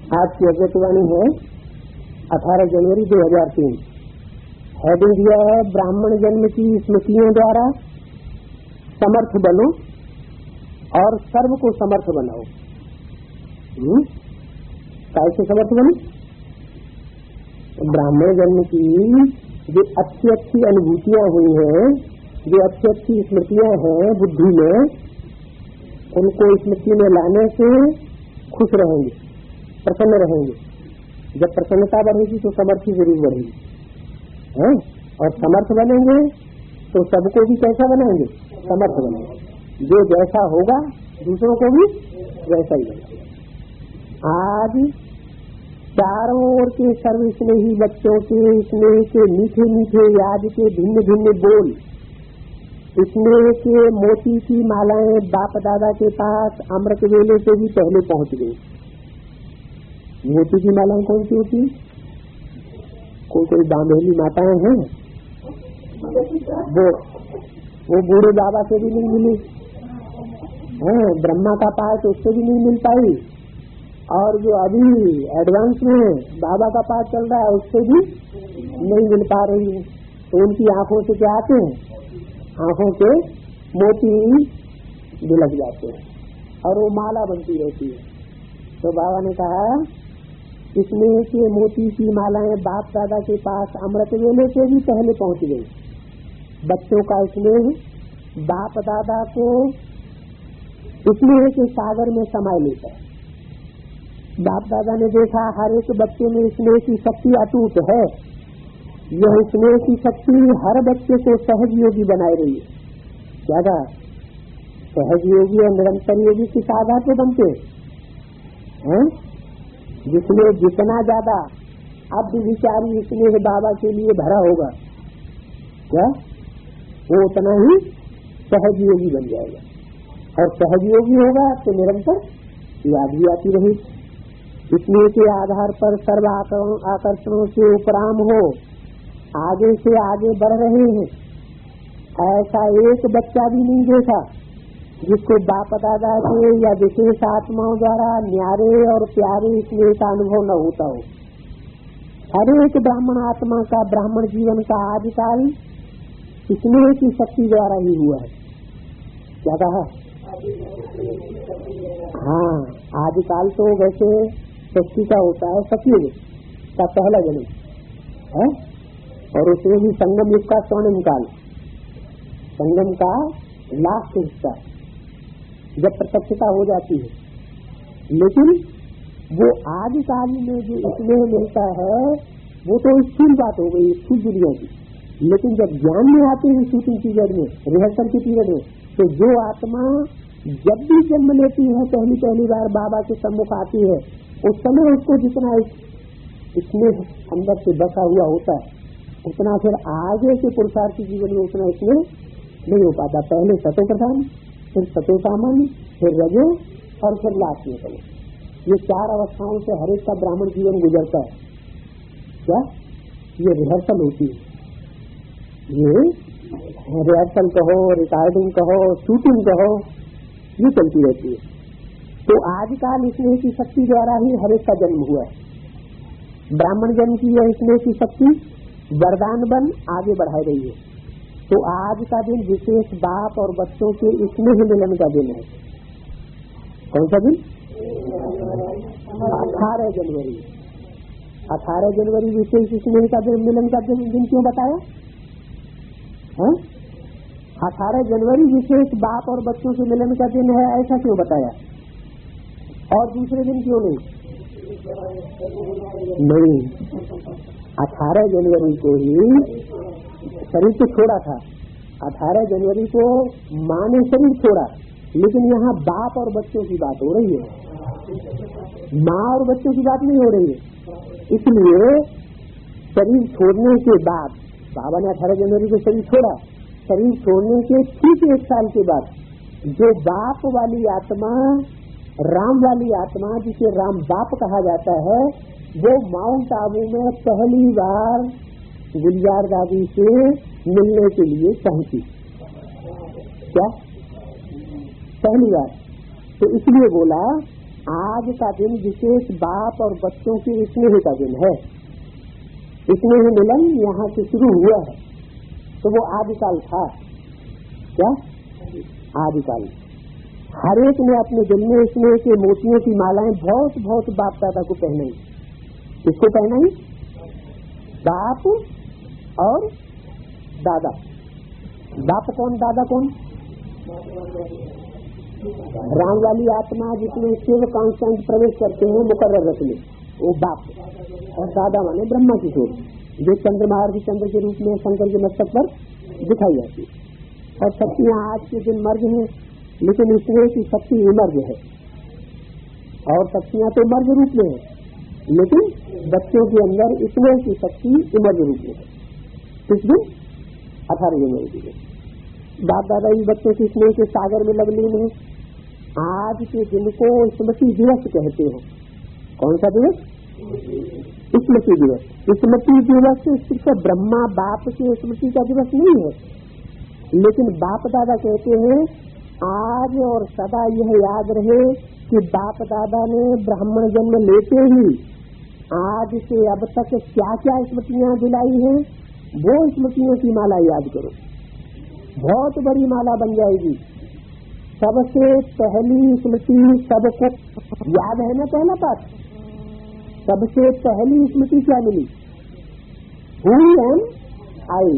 आज की अव्यक्तवाणी है 18 जनवरी 2003। हेडिंग दिया है ब्राह्मण जन्म की स्मृतियों द्वारा समर्थ बनो और सर्व को समर्थ बनाओ। कैसे समर्थ बनो? ब्राह्मण जन्म की जो अच्छी अच्छी अनुभूतियां हुई हैं, जो अच्छी अच्छी स्मृतियां हैं बुद्धि में, उनको स्मृति में लाने से खुश रहेंगे, प्रसन्न रहेंगे। जब प्रसन्नता बढ़ेगी तो समर्थी जरूर बढ़ेगी है? और समर्थ बनेंगे तो सबको भी कैसा बनाएंगे? समर्थ बनेंगे। जो जैसा होगा दूसरों को भी वैसा ही बनेगा। आज चारों ओर के सर्व स्नेही बच्चों के स्नेह के मीठे मीठे याद के भिन्न भिन्न बोल, स्नेह के मोती की मालाएं बाप दादा के पास अमृत वेले से भी पहले पहुंच गई। मोती की मालाएं कौन सी होती? कोई दामेली माताएं हैं, वो बूढ़े बाबा से भी नहीं मिली है, ब्रह्मा का पास उससे भी नहीं मिल पाई, और जो अभी एडवांस में बाबा का पास चल रहा है उससे भी नहीं मिल पा रही है। तो उनकी आंखों से क्या आते हैं? आंखों के मोती बिलक जाते हैं और वो माला बनती रहती है। तो बाबा ने कहा स्नेह के मोती की मालाएं बाप दादा के पास अमृत वेले से भी पहले पहुंच गई। बच्चों का स्नेह बाप दादा को स्नेह के सागर में समाये लेता है। बाप दादा ने देखा हर एक बच्चे में स्नेह की शक्ति अटूट है। यह स्नेह की शक्ति हर बच्चे को सहज योगी बनाए रही है। क्या कहा? सहज योगी और निरंतर योगी किस आधार पर बनते हैं? जिसमें जितना ज्यादा अब विचारी स्नेह बाबा के लिए भरा होगा, क्या वो उतना ही सहज योगी बन जाएगा। और सहज योगी होगा तो निरंतर याद भी आती रहेगी। स्नेह के आधार पर सर्व आकर्षणों से उपराम हो आगे से आगे बढ़ रहे हैं। ऐसा एक बच्चा भी नहीं देखा जिसको बाप दादा के या विशेष आत्माओं द्वारा न्यारे और प्यारे स्नेह का अनुभव न होता हो। हर एक ब्राह्मण आत्मा का ब्राह्मण जीवन का आदिकाल स्नेह की शक्ति द्वारा ही हुआ है। क्या कहा? हाँ, आदिकाल तो वैसे शक्ति का होता है सतयुग का पहला जन्म है, और उसमें भी संगम युग का स्वर्णिम काल, संगम का लास्ट हिस्सा जब प्रत्यक्षता हो जाती है। लेकिन वो आदिकाल में जो स्नेह मिलता है वो तो स्थूल बात हो गई, स्थूल दुनिया की। लेकिन जब ज्ञान में आते हैं शूटिंग पीरियड में, रिहर्सल के पीरियड में, तो जो आत्मा जब भी जन्म लेती है पहली बार बाबा के सम्मुख आती है, उस समय उसको जितना स्नेह अंदर से बसा हुआ होता है उतना फिर आगे के पुरुषार्थी जीवन में उतना स्नेह नहीं हो पाता। पहले सतो प्रधान, फिर सतो सामान्य, फिर रजो और फिर लास्ट में चलो। ये चार अवस्थाओं से हर एक का ब्राह्मण जीवन गुजरता है। क्या ये रिहर्सल होती है? ये रिहर्सल कहो, रिकॉर्डिंग कहो, शूटिंग कहो, ये चलती रहती है। तो आजकल स्नेह की शक्ति द्वारा ही हर एक का जन्म हुआ है। ब्राह्मण जन्म की यह स्नेह की शक्ति वरदान बन आगे बढ़ाई रही है। तो आज का दिन विशेष बाप और बच्चों के स्नेह मिलन का दिन है। कौन सा दिन? 18 जनवरी। 18 जनवरी विशेष स्नेह का दिन, मिलन का दिन क्यों बताया? 18 जनवरी विशेष बाप और बच्चों के मिलन का दिन है, ऐसा क्यों बताया? और दूसरे दिन क्यों नहीं? 18 जनवरी को ही शरीर को छोड़ा था। 18 जनवरी को माँ ने शरीर छोड़ा, लेकिन यहाँ बाप और बच्चों की बात हो रही है, माँ और बच्चों की बात नहीं हो रही है। इसलिए शरीर छोड़ने के बाद बाबा ने 18 जनवरी को शरीर छोड़ा। शरीर छोड़ने के ठीक 1 साल के बाद जो बाप वाली आत्मा, राम वाली आत्मा, जिसे राम बाप कहा जाता है, वो माउंट आबू में पहली बार गुलजार दादी से मिलने के लिए पहुंची। क्या? पहली बार। तो इसलिए बोला आज का दिन विशेष बाप और बच्चों के स्नेह का दिन है। स्नेह मिलन यहाँ से शुरू हुआ है, तो वो आदिकाल था। क्या आदिकाल? हर एक ने अपने दिल में स्नेह के मोतियों की मालाएं बहुत बहुत बाप दादा को पहनाई। किसको पहनाई? बाप और दादा। बाप कौन, दादा कौन? राम वाली आत्मा जिसमें शिव कांस्टेंट प्रवेश करते हैं मुकर्रर रख ले, वो बाप। और दादा माने ब्रह्मा किशोर, जो चंद्रमा और चंद्र के रूप में शंकर के मस्तक पर दिखाई जाती है। और शक्तियाँ आज के दिन मर्ज हैं, लेकिन इसमें की शक्ति इमर्ज है, और शक्तियाँ तो मर्ज रूप में है, लेकिन बच्चों के अंदर इसमें की शक्ति इमर्ज रूप में है। किस दिन? 18 जनवरी के दिन बाप दादा इस बच्चों के स्नेह के सागर में लगने में आज के दिन को स्मृति दिवस कहते हो। कौन सा दिवस? स्मृति दिवस। स्मृति दिवस सिर्फ ब्रह्मा बाप की स्मृति का दिवस नहीं है, लेकिन बाप दादा कहते हैं आज और सदा यह याद रहे कि बाप दादा ने ब्राह्मण जन्म लेते ही आज से अब तक क्या क्या स्मृतियाँ दिलाई हैं, वो स्मृतियों की माला याद करो। बहुत बड़ी माला बन जाएगी। सबसे पहली स्मृति सबको याद है ना? पहला पाठ, सबसे पहली स्मृति क्या मिली? हु एम आई।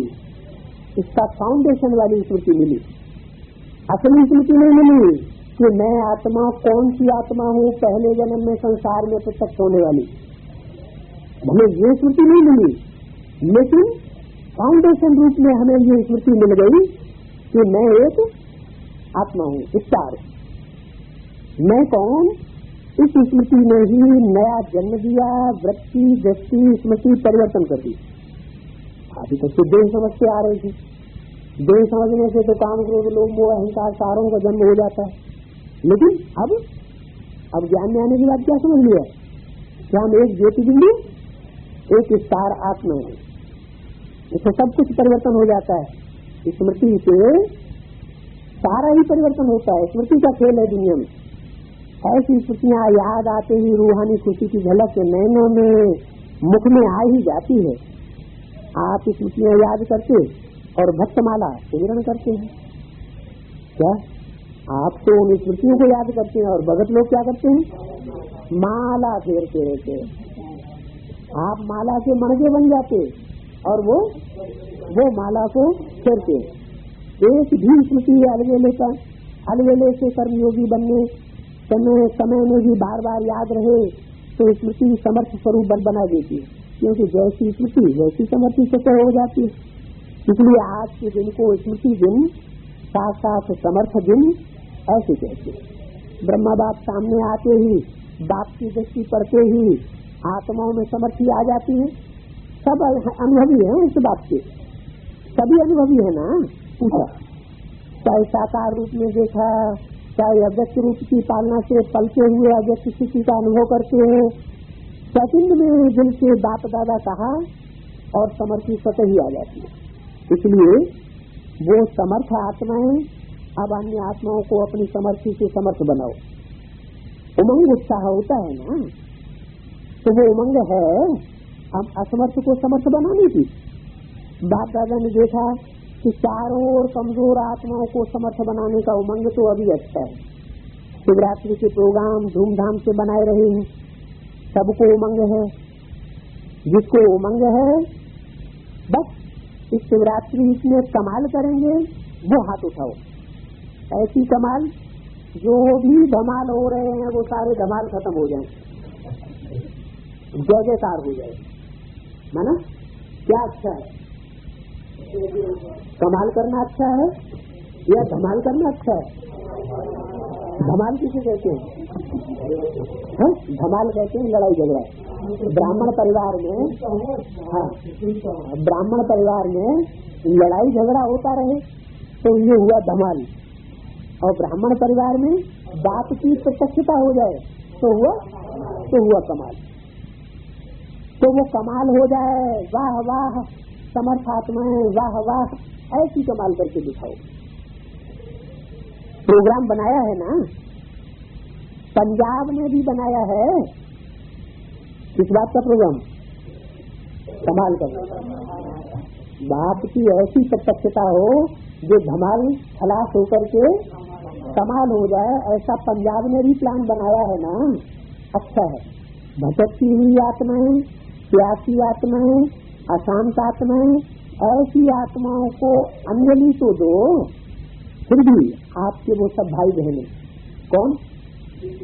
इसका फाउंडेशन वाली स्मृति मिली। असली स्मृति नहीं मिली कि मैं आत्मा, कौन सी आत्मा हूँ पहले जन्म में संसार में प्रत्यक्ष होने वाली, हमें ये स्मृति नहीं मिली। लेकिन फाउंडेशन रूप में हमें ये स्मृति मिल गई कि मैं एक आत्मा हूँ, विस्तार। मैं कौन? इस स्मृति ने ही नया जन्म दिया, वृत्ति दृष्टि स्मृति परिवर्तन कर दी। अभी तक तो देह समझ के आ रही थी, देह समझने से तो काम क्रोध लोभ मोह अहंकार सारों का जन्म हो जाता है। लेकिन अब ज्ञान में आने के बाद क्या समझ लिया कि हम एक ज्योति बिंदु, एक स्टार आत्मा है। इससे सब कुछ परिवर्तन हो जाता है। स्मृति से सारा ही परिवर्तन होता है। स्मृति का खेल है दुनिया में। ऐसी स्मृतियाँ याद आते ही रूहानी खुशी की झलक नैनों में मुख में आ ही जाती है। आप स्मृतियाँ याद करते और भक्तमाला सिमरन करते हैं। क्या आप तो उन स्मृतियों को याद करते हैं और भगत लोग क्या करते हैं? माला फेरते रहते हैं। आप माला के मणके बन जाते और वो माला को फेरते। एक भी स्मृति अलवेले से कर्मयोगी बनने समय में भी बार बार याद रहे तो स्मृति समर्थ स्वरूप बना देती है, क्योंकि जैसी स्मृति वैसी समर्थी से हो जाती है। इसलिए आज के दिन को स्मृति दिन, साथ साथ समर्थ दिन ऐसे कहते हैं। ब्रह्मा बाप सामने आते ही, बाप की दृष्टि पड़ते ही आत्माओं में समर्थी आ जाती है। सब अनुभवी है इस बात के, सभी अनुभवी है ना। पूछा, चाहे साकार रूप में देखा, चाहे अव्यक्त रूप की पालना से पलते हुए अव्यक्त स्थिति का अनुभव करते हैं। सेकंड में दिल से बाप दादा कहा और समर्थी स्वतः ही आ जाती है। इसलिए वो समर्थ आत्माएं अब अन्य आत्माओं को अपनी समर्थी से समर्थ बनाओ। उमंग उत्साह होता है ना, तो वो उमंग है हम असमर्थ को समर्थ बनाने की। बाप दादा ने देखा कि चारों ओर कमजोर आत्माओं को समर्थ बनाने का उमंग तो अभी अच्छा है। शिवरात्रि के प्रोग्राम धूमधाम से बनाए रहे हैं, सबको उमंग है। जिसको उमंग है बस इस शिवरात्रि में कमाल करेंगे वो हाथ उठाओ। ऐसी कमाल जो भी धमाल हो रहे हैं वो सारे धमाल खत्म हो जाए, जय जयकार हो जाए। माना क्या अच्छा है? कमाल करना अच्छा है या धमाल करना अच्छा है? धमाल किसे कहते हैं? धमाल कहते हैं लड़ाई झगड़ा। ब्राह्मण परिवार में, हाँ, ब्राह्मण परिवार में लड़ाई झगड़ा होता रहे तो ये हुआ धमाल, और ब्राह्मण परिवार में बात की प्रत्यक्षता हो जाए तो हुआ कमाल। तो वो कमाल हो जाए, वाह वाह समर्थ आत्माएं, वाह वाह, ऐसी कमाल करके दिखाओ। प्रोग्राम बनाया है ना, पंजाब ने भी बनाया है इस बात का प्रोग्राम, कमाल कर बाप की ऐसी प्रत्यक्षता हो जो धमाल खलास होकर के कमाल हो जाए, ऐसा पंजाब ने भी प्लान बनाया है ना। अच्छा है, भटकती हुई आत्माएं, प्यासी आत्माएं, अशांत आत्माएं, ऐसी आत्माओं को अंजलि तो दो। फिर भी आपके वो सब भाई बहने कौन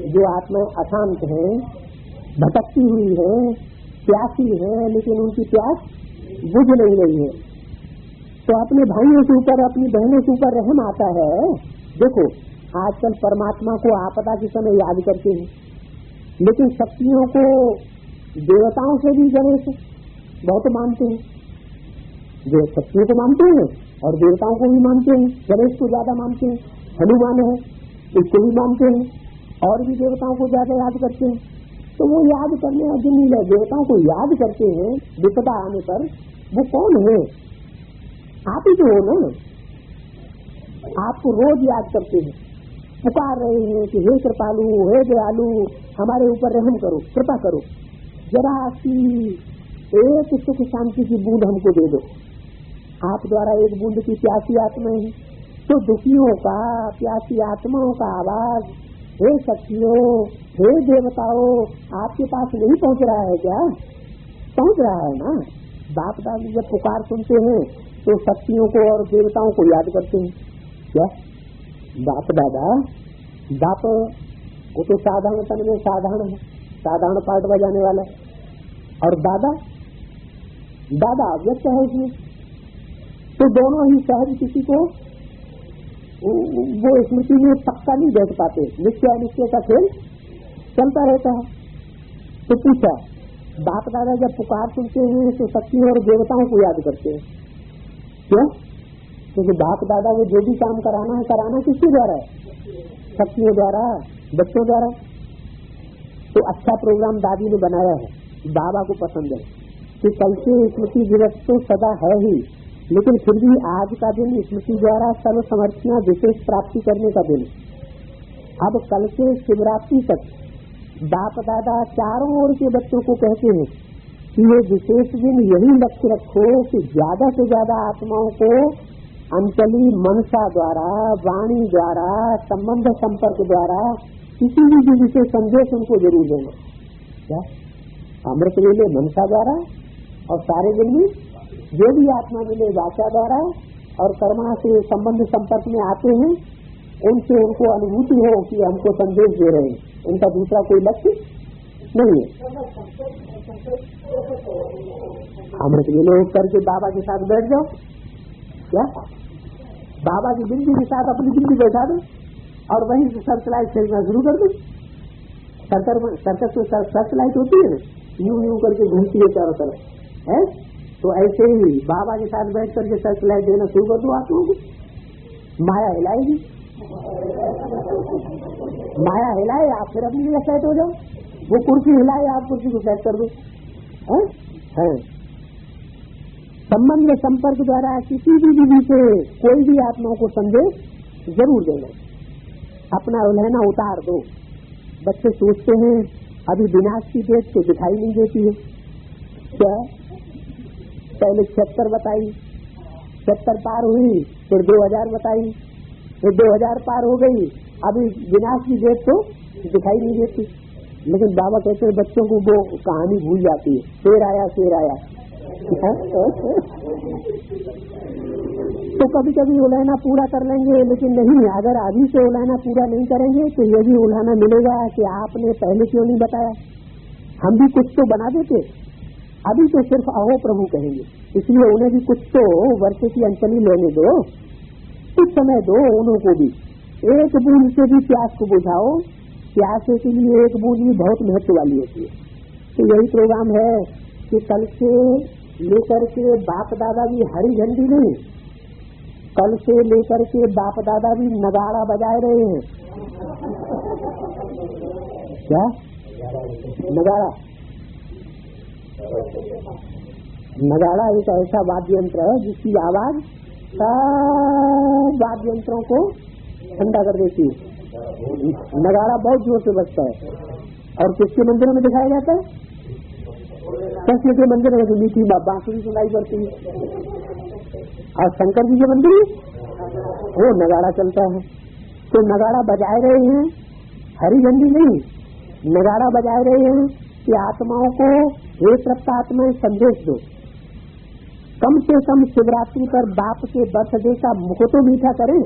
जो आत्मा अशांत है, भटकती हुई है, प्यासी है, लेकिन उनकी प्यास बुझ नहीं रही है, तो अपने भाइयों के ऊपर, अपनी बहनों के ऊपर रहम आता है। देखो आजकल परमात्मा को आपदा के समय याद करते हैं, लेकिन शक्तियों को, देवताओं से भी गणेश बहुत मानते हैं, जो शक्तियों को मानते हैं और देवताओं को भी मानते हैं। गणेश को ज्यादा मानते हैं, हनुमान है इसको भी मानते हैं, और भी देवताओं को ज्यादा याद करते हैं। तो वो याद करने और जिन देवताओं को याद करते हैं विपदा आने पर, वो कौन है? आप ही तो हो ना। आपको रोज याद करते हैं, पुकार रहे हैं कि हे कृपालु, हे दयालु, हमारे ऊपर रहम करो, कृपा करो, जरा सी एक सुख शांति की बूंद हमको दे दो। आप द्वारा एक बूंद की प्यासी आत्माएं हैं, तो दुखियों का, प्यासी आत्माओं का आवाज हे शक्तियों, हे देवताओं, आपके पास नहीं पहुंच रहा है क्या? पहुंच रहा है ना। बाप दादी जब पुकार सुनते हैं तो शक्तियों को और देवताओं को याद करते हैं। क्या बाप दादा, बाप वो तो साधारण तन में साधारण है, साधारण पार्ट बजाने वाला है, और दादा, दादा व्यक्त है इसमें। तो दोनों ही सहज किसी को वो स्मृति में पक्का नहीं बैठ पाते, निश्चय अनिश्चय का खेल चलता रहता है। तो पूछा, बाप दादा जब पुकार सुनते हैं तो शक्तियों और देवताओं को याद करते हैं। क्यों? क्योंकि बाप दादा वो जो भी काम कराना है, कराना किसके द्वारा है? शक्तियों द्वारा, बच्चों द्वारा। तो अच्छा प्रोग्राम दादी ने बनाया है, बाबा को पसंद है कि कल से स्मृति दिवस तो सदा है ही, लेकिन फिर भी आज का दिन स्मृति द्वारा सर्व समर्थियां विशेष प्राप्ति करने का दिन। अब कल से शिवरात्रि तक बाप दादा चारों ओर के बच्चों को कहते हैं कि ये विशेष दिन यही लक्ष्य रखो कि ज्यादा से ज्यादा आत्माओं को अंजलि मनसा द्वारा, वाणी द्वारा, संबंध संपर्क द्वारा किसी भी विशेष संदेश उनको जरूर देना। क्या अमृत वेले मनसा द्वारा, और सारे दिन में जो भी आत्मा मिले वाचा द्वारा, और कर्मा से संबंध संपर्क में आते हैं उनसे उनको अनुभूति हो कि हमको संदेश दे रहे हैं, उनका दूसरा कोई लक्ष्य नहीं है। अमृत वेले करके बाबा के साथ बैठ जाओ, क्या बाबा की बिंदी के साथ अपनी बिंदी बैठा दो और वहीं से सर्च खेलना शुरू कर दो। सर्कस में सर्च लाइट होती है ना, यूं यूं करके घूमती है चारों तरफ है, तो ऐसे ही बाबा के साथ बैठ करके सर्च लाइट देना शुरू कर दो। आप लोगों को माया हिलाएगी, माया हिलाए आप फिर अपनी जगह सेट हो जाओ, वो कुर्सी हिलाए आप कुर्सी को सेट कर दो। है संबंध संपर्क द्वारा किसी भी विधि से कोई भी आत्माओं को संदेश जरूर देना, अपना उलहना उतार दो। बच्चे सोचते हैं अभी विनाश की डेट तो दिखाई नहीं देती है, क्या पहले 76 बताई, 70 पार हुई, फिर 2000 बताई, फिर 2000 पार हो गई, अभी विनाश की डेट तो दिखाई नहीं देती। लेकिन बाबा कहते हैं बच्चों को वो कहानी भूल जाती है, शेर आया शेर आया। तो कभी कभी उलाहना पूरा कर लेंगे, लेकिन नहीं, अगर अभी से उलाहना पूरा नहीं करेंगे तो ये भी उलाहना मिलेगा कि आपने पहले क्यों नहीं बताया। हम भी कुछ तो बना देते, अभी तो सिर्फ अहो प्रभु कहेंगे, इसलिए उन्हें भी कुछ तो वर्षे की अंजलि लेने दो, कुछ समय दो उन्हों को भी। एक बूंद से भी प्यास को बुझाओ, प्यासे के लिए एक बूंद भी बहुत महत्व वाली होती है। तो यही प्रोग्राम है कि कल से लेकर के बाप दादा भी हरी झंडी नहीं, कल से लेकर के बाप दादा भी नगाड़ा बजाए रहे हैं। क्या नगाड़ा? नगाड़ा एक ऐसा वाद्य यंत्र है जिसकी आवाज सब वाद्य यंत्रों को ठंडा कर देती है। नगाड़ा बहुत जोर से बजता है। और किसके मंदिरों में दिखाया जाता है? कृष्ण के मंदिर में मीठी बांसुरी सुनाई पड़ती है। और शंकर जी के मंदिर वो नगाड़ा चलता है। तो नगाड़ा बजाए रहे हैं, हरी झंडी नहीं, नगाड़ा बजाए रहे हैं कि आत्माओं को हे तृप्तात्मा संदेश दो। कम से कम शिवरात्रि पर बाप के बर्थडे का मुख तो मीठा करें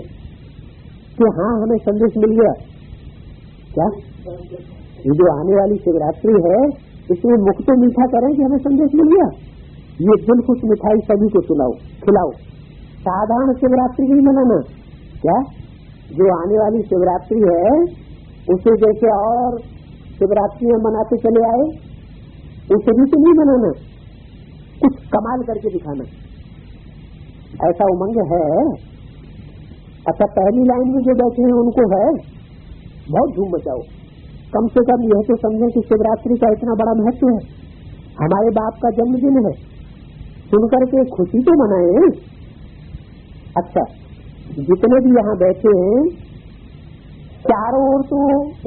कि हाँ हमें संदेश मिल गया। क्या ये जो आने वाली शिवरात्रि है इसमें मुख तो मीठा करें कि हमें संदेश मिल गया। ये दिल खुश मिठाई सभी को खिलाओ। साधारण शिवरात्रि नहीं मनाना। क्या जो आने वाली शिवरात्रि है उसे जैसे और शिवरात्रि मनाते चले आए उसे भी तो नहीं मनाना, कुछ कमाल करके दिखाना, ऐसा उमंग है। अच्छा पहली लाइन में जो बैठे हैं उनको है बहुत धूम मचाओ। कम से कम यह तो समझे कि शिवरात्रि का इतना बड़ा महत्व है, हमारे बाप का जन्मदिन है, सुनकर के खुशी तो मनाए। अच्छा जितने भी यहाँ बैठे हैं चारों ओर तो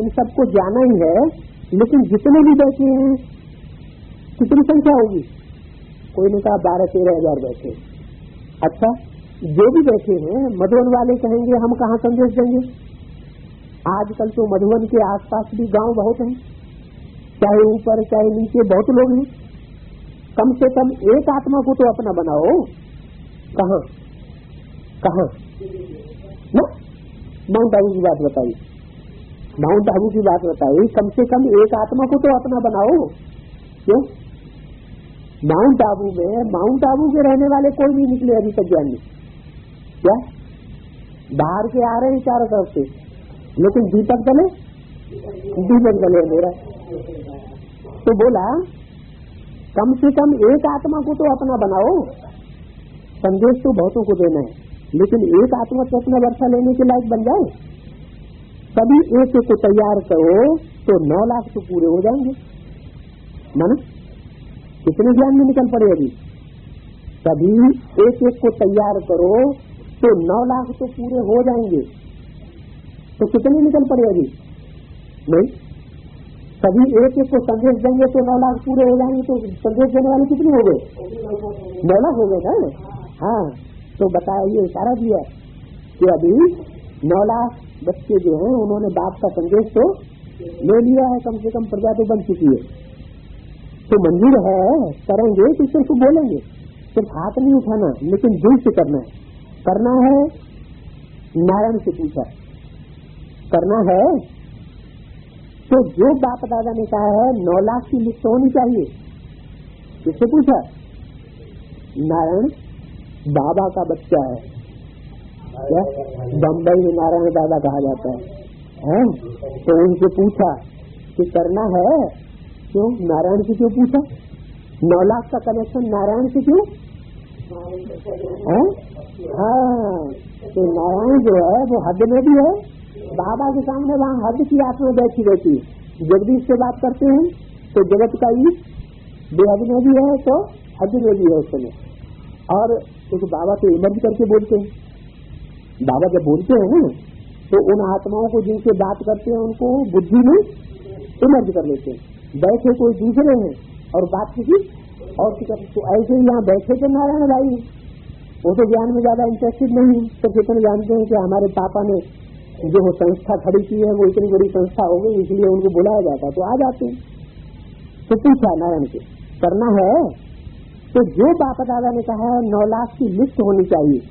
इन सबको जाना ही है, लेकिन जितने भी बैठे हैं कितनी संख्या होगी? कोई ने कहा 12-13 हजार बैठे। अच्छा जो भी बैठे हैं मधुबन वाले कहेंगे हम कहाँ संदेश देंगे? आजकल तो मधुबन के आसपास भी गांव बहुत हैं, चाहे ऊपर चाहे नीचे बहुत लोग हैं। कम से कम एक आत्मा को तो अपना बनाओ। कहाँ कहाँ ना माउंट आबू की बात बताई, माउंट आबू की बात बताई, कम से कम एक आत्मा को तो अपना बनाओ। क्यों? माउंट आबू के रहने वाले कोई नहीं निकले अभी तक ज्ञानी। क्या बाहर के आ रहे हैं चारों तरफ से, लेकिन दीपक जले मेरा। तो बोला कम से कम एक आत्मा को तो अपना बनाओ। संदेश तो बहुतों को देना है, लेकिन एक आत्मा तो अपना वर्षा लेने के लायक बन जाए। सभी एक को तैयार करो तो 9 लाख तो पूरे हो जाएंगे। माना कितने ज्ञान में निकल पड़े? अभी सभी एक को तैयार करो तो 9 लाख तो पूरे हो जाएंगे। तो कितने निकल पड़े? अभी नहीं, सभी एक को संदेश देंगे तो 9 लाख पूरे हो जाएंगे। तो संदेश देने वाले कितने हो गए? 9 लाख हो गए ना। हाँ तो बताया, ये इशारा दिया कि अभी 9 लाख बच्चे जो हैं उन्होंने बाप का संदेश तो ले लिया है, कम से कम प्रजा तो बन चुकी है। तो मंजूर है, करेंगे तो सिर्फ बोलेंगे, सिर्फ हाथ नहीं उठाना, लेकिन दिल से करना है। नारायण से पूछा करना है तो जो बाप दादा ने कहा है 9 लाख की लिस्ट होनी चाहिए। किससे पूछा? नारायण बाबा का बच्चा है। क्या बम्बई में नारायण दादा कहा जाता है? तो उनसे पूछा कि करना है। क्यों? नारायण से क्यों पूछा? 9 लाख का कनेक्शन नारायण से क्यों? हाँ तो नारायण जो है वो हद में भी है, बाबा के सामने वहाँ हद की आत्मा बैठी रहती है। जगदीश से बात करते हैं तो जगत का ईश बेहद में भी है तो हद में भी है उस समय। और क्योंकि बाबा तो इमर्ज करके बोलते हैं। बाबा जब बोलते हैं ना तो उन आत्माओं को जिनसे बात करते हैं उनको बुद्धि में इमर्ज कर लेते हैं। बैठे कोई दूसरे हैं और बात किसी और की करते। तो ऐसे ही यहाँ बैठे थे नारायण भाई, वो तो ज्ञान में ज्यादा इंटरेस्टेड नहीं, तो कितने जानते हैं कि हमारे पापा ने जो संस्था खड़ी की है वो इतनी बड़ी संस्था हो गई, इसलिए उनको बुलाया जाता तो आ जाते हैं। तो पूछा नारायण से करना है तो जो बाप दादा ने कहा है 9 लाख की लिस्ट होनी चाहिए।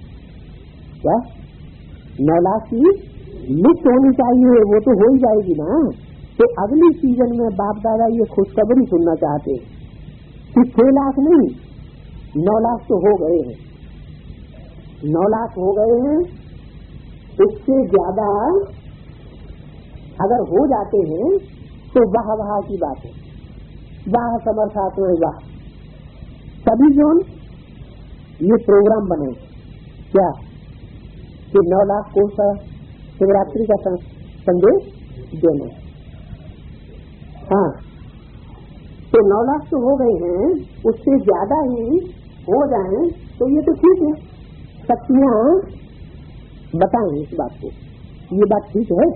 क्या 9 लाख की लिस्ट होनी चाहिए? वो तो हो ही जाएगी ना। तो अगली सीजन में बाप दादा ये खुशखबरी सुनना चाहते कि 6 लाख नहीं 9 लाख तो हो गए हैं, 9 लाख हो गए हैं। इससे ज्यादा अगर हो जाते हैं तो वाह वाह की बात है, वाह समर्थात्मा वाह। सभी जोन ये प्रोग्राम बने क्या कि 9 लाख को शिवरात्रि का संदेश देना। हाँ तो 9 लाख तो हो गए हैं, उससे ज्यादा ही हो जाएं तो ये तो ठीक है। शक्तियाँ बताएं इस बात को, ये बात ठीक है।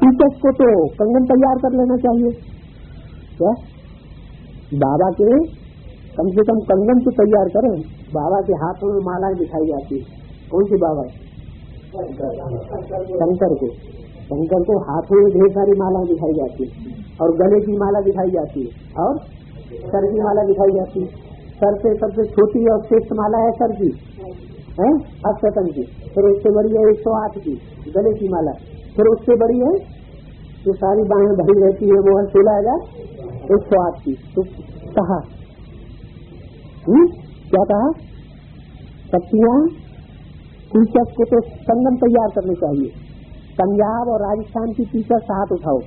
टीचर्स को तो कंगन तैयार कर लेना चाहिए। क्या बाबा के कम से कम कंगन तो तैयार करें। बाबा के हाथों में मालाएं दिखाई जाती है। कौन सी बाबा? शंकर को। शंकर को हाथों में ढेर सारी मालाएं दिखाई जाती है और गले की माला दिखाई जाती है और सर की माला दिखाई जाती है। सर से सबसे छोटी और श्रेष्ठ माला है सर की, है अष्टकन की। फिर उससे बड़ी है 108 की गले की माला। फिर उससे बड़ी है जो सारी बाहें भरी रहती है वो है 16,108 की। तो कहा क्या कहा? सत्तियां टीचर्स को तो संगम तैयार करने चाहिए। पंजाब और राजस्थान की टीचर्स हाथ उठाओ।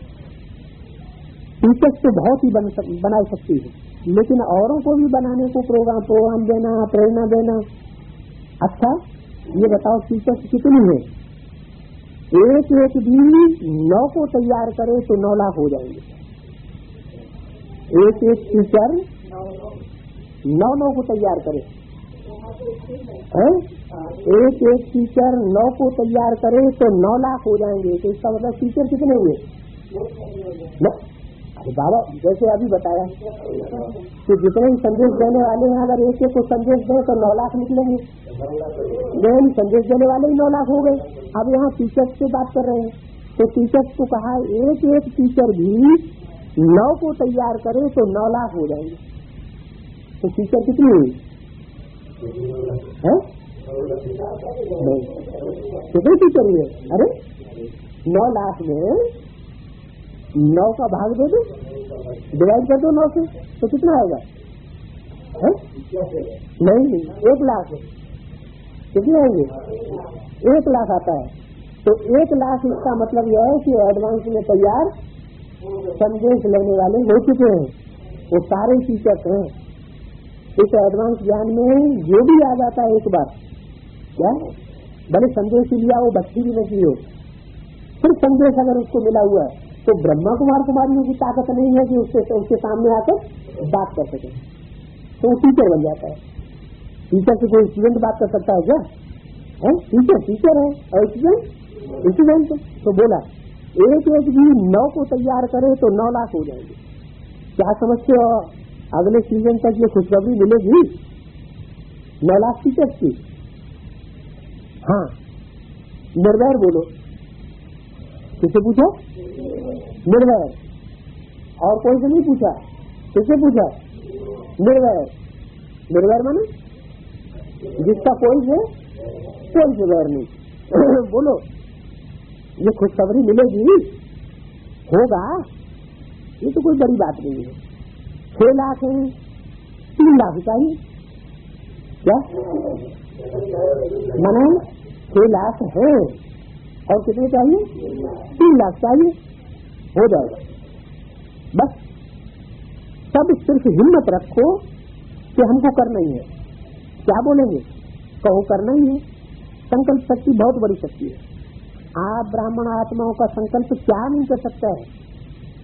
टीचर्स तो बहुत ही बना सकती है, लेकिन औरों को भी बनाने को प्रोग्राम देना, प्रेरणा देना। अच्छा ये बताओ टीचर्स कितनी है? एक भी 9 को तैयार करे तो 9 लाख हो जाएंगे। एक टीचर 9 को तैयार करे, एक टीचर 9 को तैयार करे तो 9 लाख हो जाएंगे। तो इसका मतलब टीचर कितने हुए? अरे बाबा जैसे अभी बताया कि जितने ही संदेश देने वाले हैं अगर एक को संदेश दें तो 9 लाख निकलेंगे। नहीं, संदेश देने वाले ही 9 लाख हो गए। अब यहाँ टीचर्स से बात कर रहे हैं तो टीचर्स को कहा एक टीचर भी 9 को तैयार करे तो 9 लाख हो जाएंगे। तो टीचर कितनी हुई है? कितने टीचर हुए? अरे 9 लाख में 9 का भाग दे दो, डिवाइड कर दो 9 से, तो कितना आएगा? नहीं 1 लाख। कितने आएंगे? 1 लाख आता है। तो 1 लाख इसका मतलब यह है कि एडवांस में तैयार संदेश लेने वाले हो चुके हैं, वो सारे टीचर्स हैं। इस एडवांस ज्ञान में जो भी आ जाता है एक बार, क्या भले संदेश लिया वो भक्ति भी नहीं हो, फिर संदेश अगर उसको मिला हुआ है तो ब्रह्मा कुमारियों की ताकत नहीं है कि उसके सामने आकर बात कर सके, तो वो टीचर बन जाता है। टीचर से कोई स्टूडेंट बात कर सकता है क्या? टीचर है और स्टूडेंट। तो बोला एक भी 9 को तैयार करे तो 9 लाख हो जाएंगे। क्या समझते हो? अगले सीजन तक ये खुशखबरी मिलेगी 9 लाख टीचर्स की। हाँ निर्भय बोलो, किसे पूछा? निर्भय। और कोई से नहीं पूछा? किसे पूछा? निर्भय माने जिसका कोई है कोई से बैर नहीं। बोलो ये खुशखबरी मिलेगी, होगा, ये तो कोई बड़ी बात नहीं है। 6 लाख है, 3 लाख चाहिए। क्या माने? 6 लाख है और कितने चाहिए? 3 लाख चाहिए, हो जाएगा। बस सब सिर्फ हिम्मत रखो कि हमको करना ही है। क्या बोलेंगे? कहो करना ही है। संकल्प शक्ति बहुत बड़ी शक्ति है। आप ब्राह्मण आत्माओं का संकल्प क्या नहीं कर सकता है।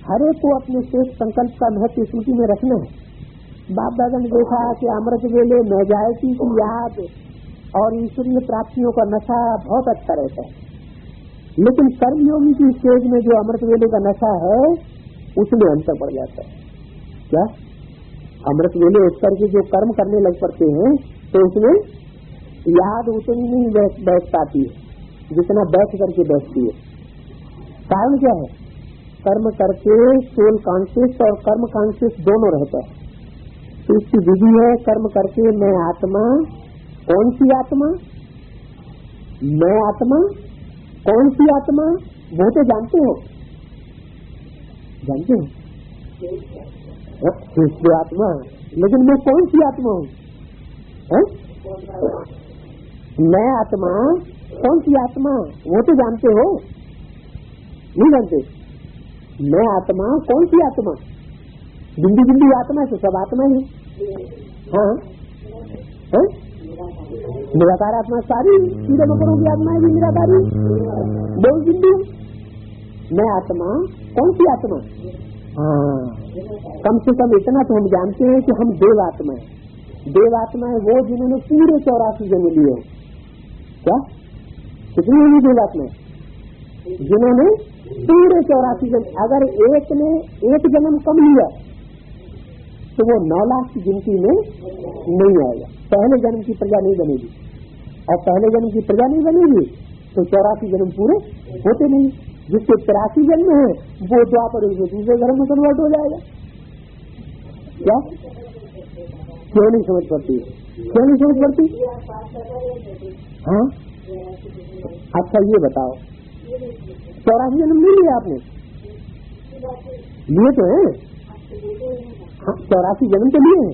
हर एक को अपने श्रेष्ठ संकल्प का महत्व स्मृति में रखना है। बाप दादा ने देखा कि अमृत वेले मेजायती की याद और ईश्वरीय प्राप्तियों का नशा बहुत अच्छा रहता है, लेकिन कर्मयोगी की स्टेज में जो अमृत वेले का नशा है उसमें अंतर पड़ जाता है। क्या अमृत वेले उठ करके जो कर्म करने लग पड़ते हैं तो उसमें याद उतनी नहीं बैठ पाती है जितना बैठ करके बैठती है। कारण क्या है? कर्म करके सोल कॉन्शियस और कर्म कॉन्शियस दोनों रहता है। तो इसकी विधि है कर्म करके मैं आत्मा। कौन सी आत्मा? मैं आत्मा। कौन सी आत्मा? वो तो जानते हो, जानते हो आत्मा, लेकिन मैं कौन सी आत्मा हूँ? मैं आत्मा। कौन सी आत्मा? वो तो जानते हो, नहीं जानते? मैं आत्मा। कौन सी आत्मा? बिंदी बिंदी आत्मा से सब आत्मा ही। हाँ निराकार आत्मा सारी, कीड़े मकोड़ों की आत्मा भी निराकारी, बोल बिंदु। मैं आत्मा। कौन सी आत्मा? हाँ कम से कम इतना तो हम जानते हैं कि हम देव आत्मा है। देव आत्मा है वो जिन्होंने पूरे 84 जन्म लिए। क्या कितनी होगी देव आत्मा? जिन्होंने पूरे 84 जन्म। अगर एक ने एक जन्म कम लिया तो वो 9 लाख की गिनती में नहीं आएगा, पहले जन्म की प्रजा नहीं बनेगी। और पहले जन्म की प्रजा नहीं बनेगी तो 84 जन्म पूरे होते नहीं। जिसके 83 जन्म है वो द्वापर युग में दूसरे धर्म में कन्वर्ट हो जाएगा। क्या क्यों नहीं समझ पड़ती? क्यों नहीं समझ पड़ती? हाँ अच्छा ये बताओ, 84 जन्म नहीं लिया आपने? लिए तो है। हाँ 84 जन्म तो लिए हैं,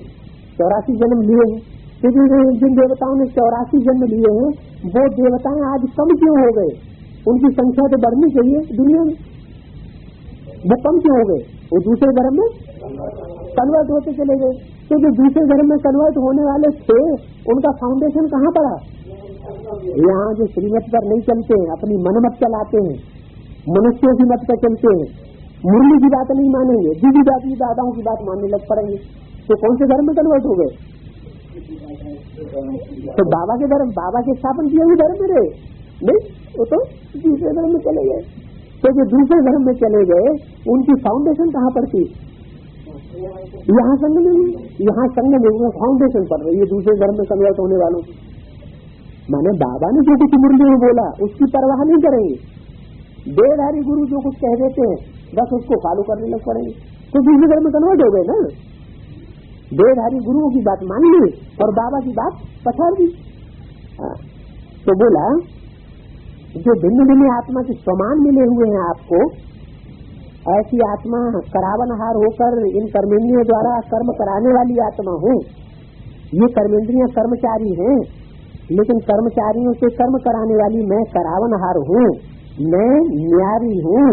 84 जन्म लिए हैं। जिन देवताओं ने 84 जन्म लिए हैं वो देवताएं आज कम क्यों हो गए? उनकी संख्या तो बढ़नी चाहिए दुनिया में, वो कम क्यों हो गए? वो दूसरे धर्म में कन्वर्ट होते चले गए। तो जो दूसरे धर्म में कन्वर्ट होने वाले थे उनका फाउंडेशन कहाँ पड़ा? यहाँ जो श्रीमत पर नहीं चलते हैं, अपनी मनमत चलाते हैं, मनुष्यों की मत पर चलते हैं, मुरली की बात नहीं मानेंगे, दीदी दादी दादाओं की बात मानने लग पड़ेंगे, तो कौन से धर्म में कन्वर्ट हो गए? तो बाबा के धर्म, बाबा के स्थापन किए हुए धर्म में रहे नहीं, वो तो दूसरे धर्म में चले गए। तो जो दूसरे धर्म में चले गए उनकी फाउंडेशन कहाँ पर थी? यहाँ संघ में, यहाँ संघ में फाउंडेशन पड़ रही है दूसरे धर्म में कन्वर्ट होने वालों की। माने बाबा ने जो कुछ मुरली में बोला उसकी परवाह नहीं करेंगे, देवधारी गुरु जो कुछ कह देते हैं बस उसको फॉलो करने लग पड़ेंगे, तो दूसरे धर्म में कन्वर्ट हो गए ना। देवधारी गुरुओं की बात मान ली और बाबा की बात पछाड़ दी। तो बोला जो भिन्न भिन्न आत्मा के समान मिले हुए हैं आपको, ऐसी आत्मा करावनहार होकर इन कर्मेंद्रियों द्वारा कर्म कराने वाली आत्मा हूँ। ये कर्मेंद्रियां कर्मचारी हैं, लेकिन कर्मचारियों से कर्म कराने वाली मैं करावनहार हूँ, मैं न्यारी हूँ।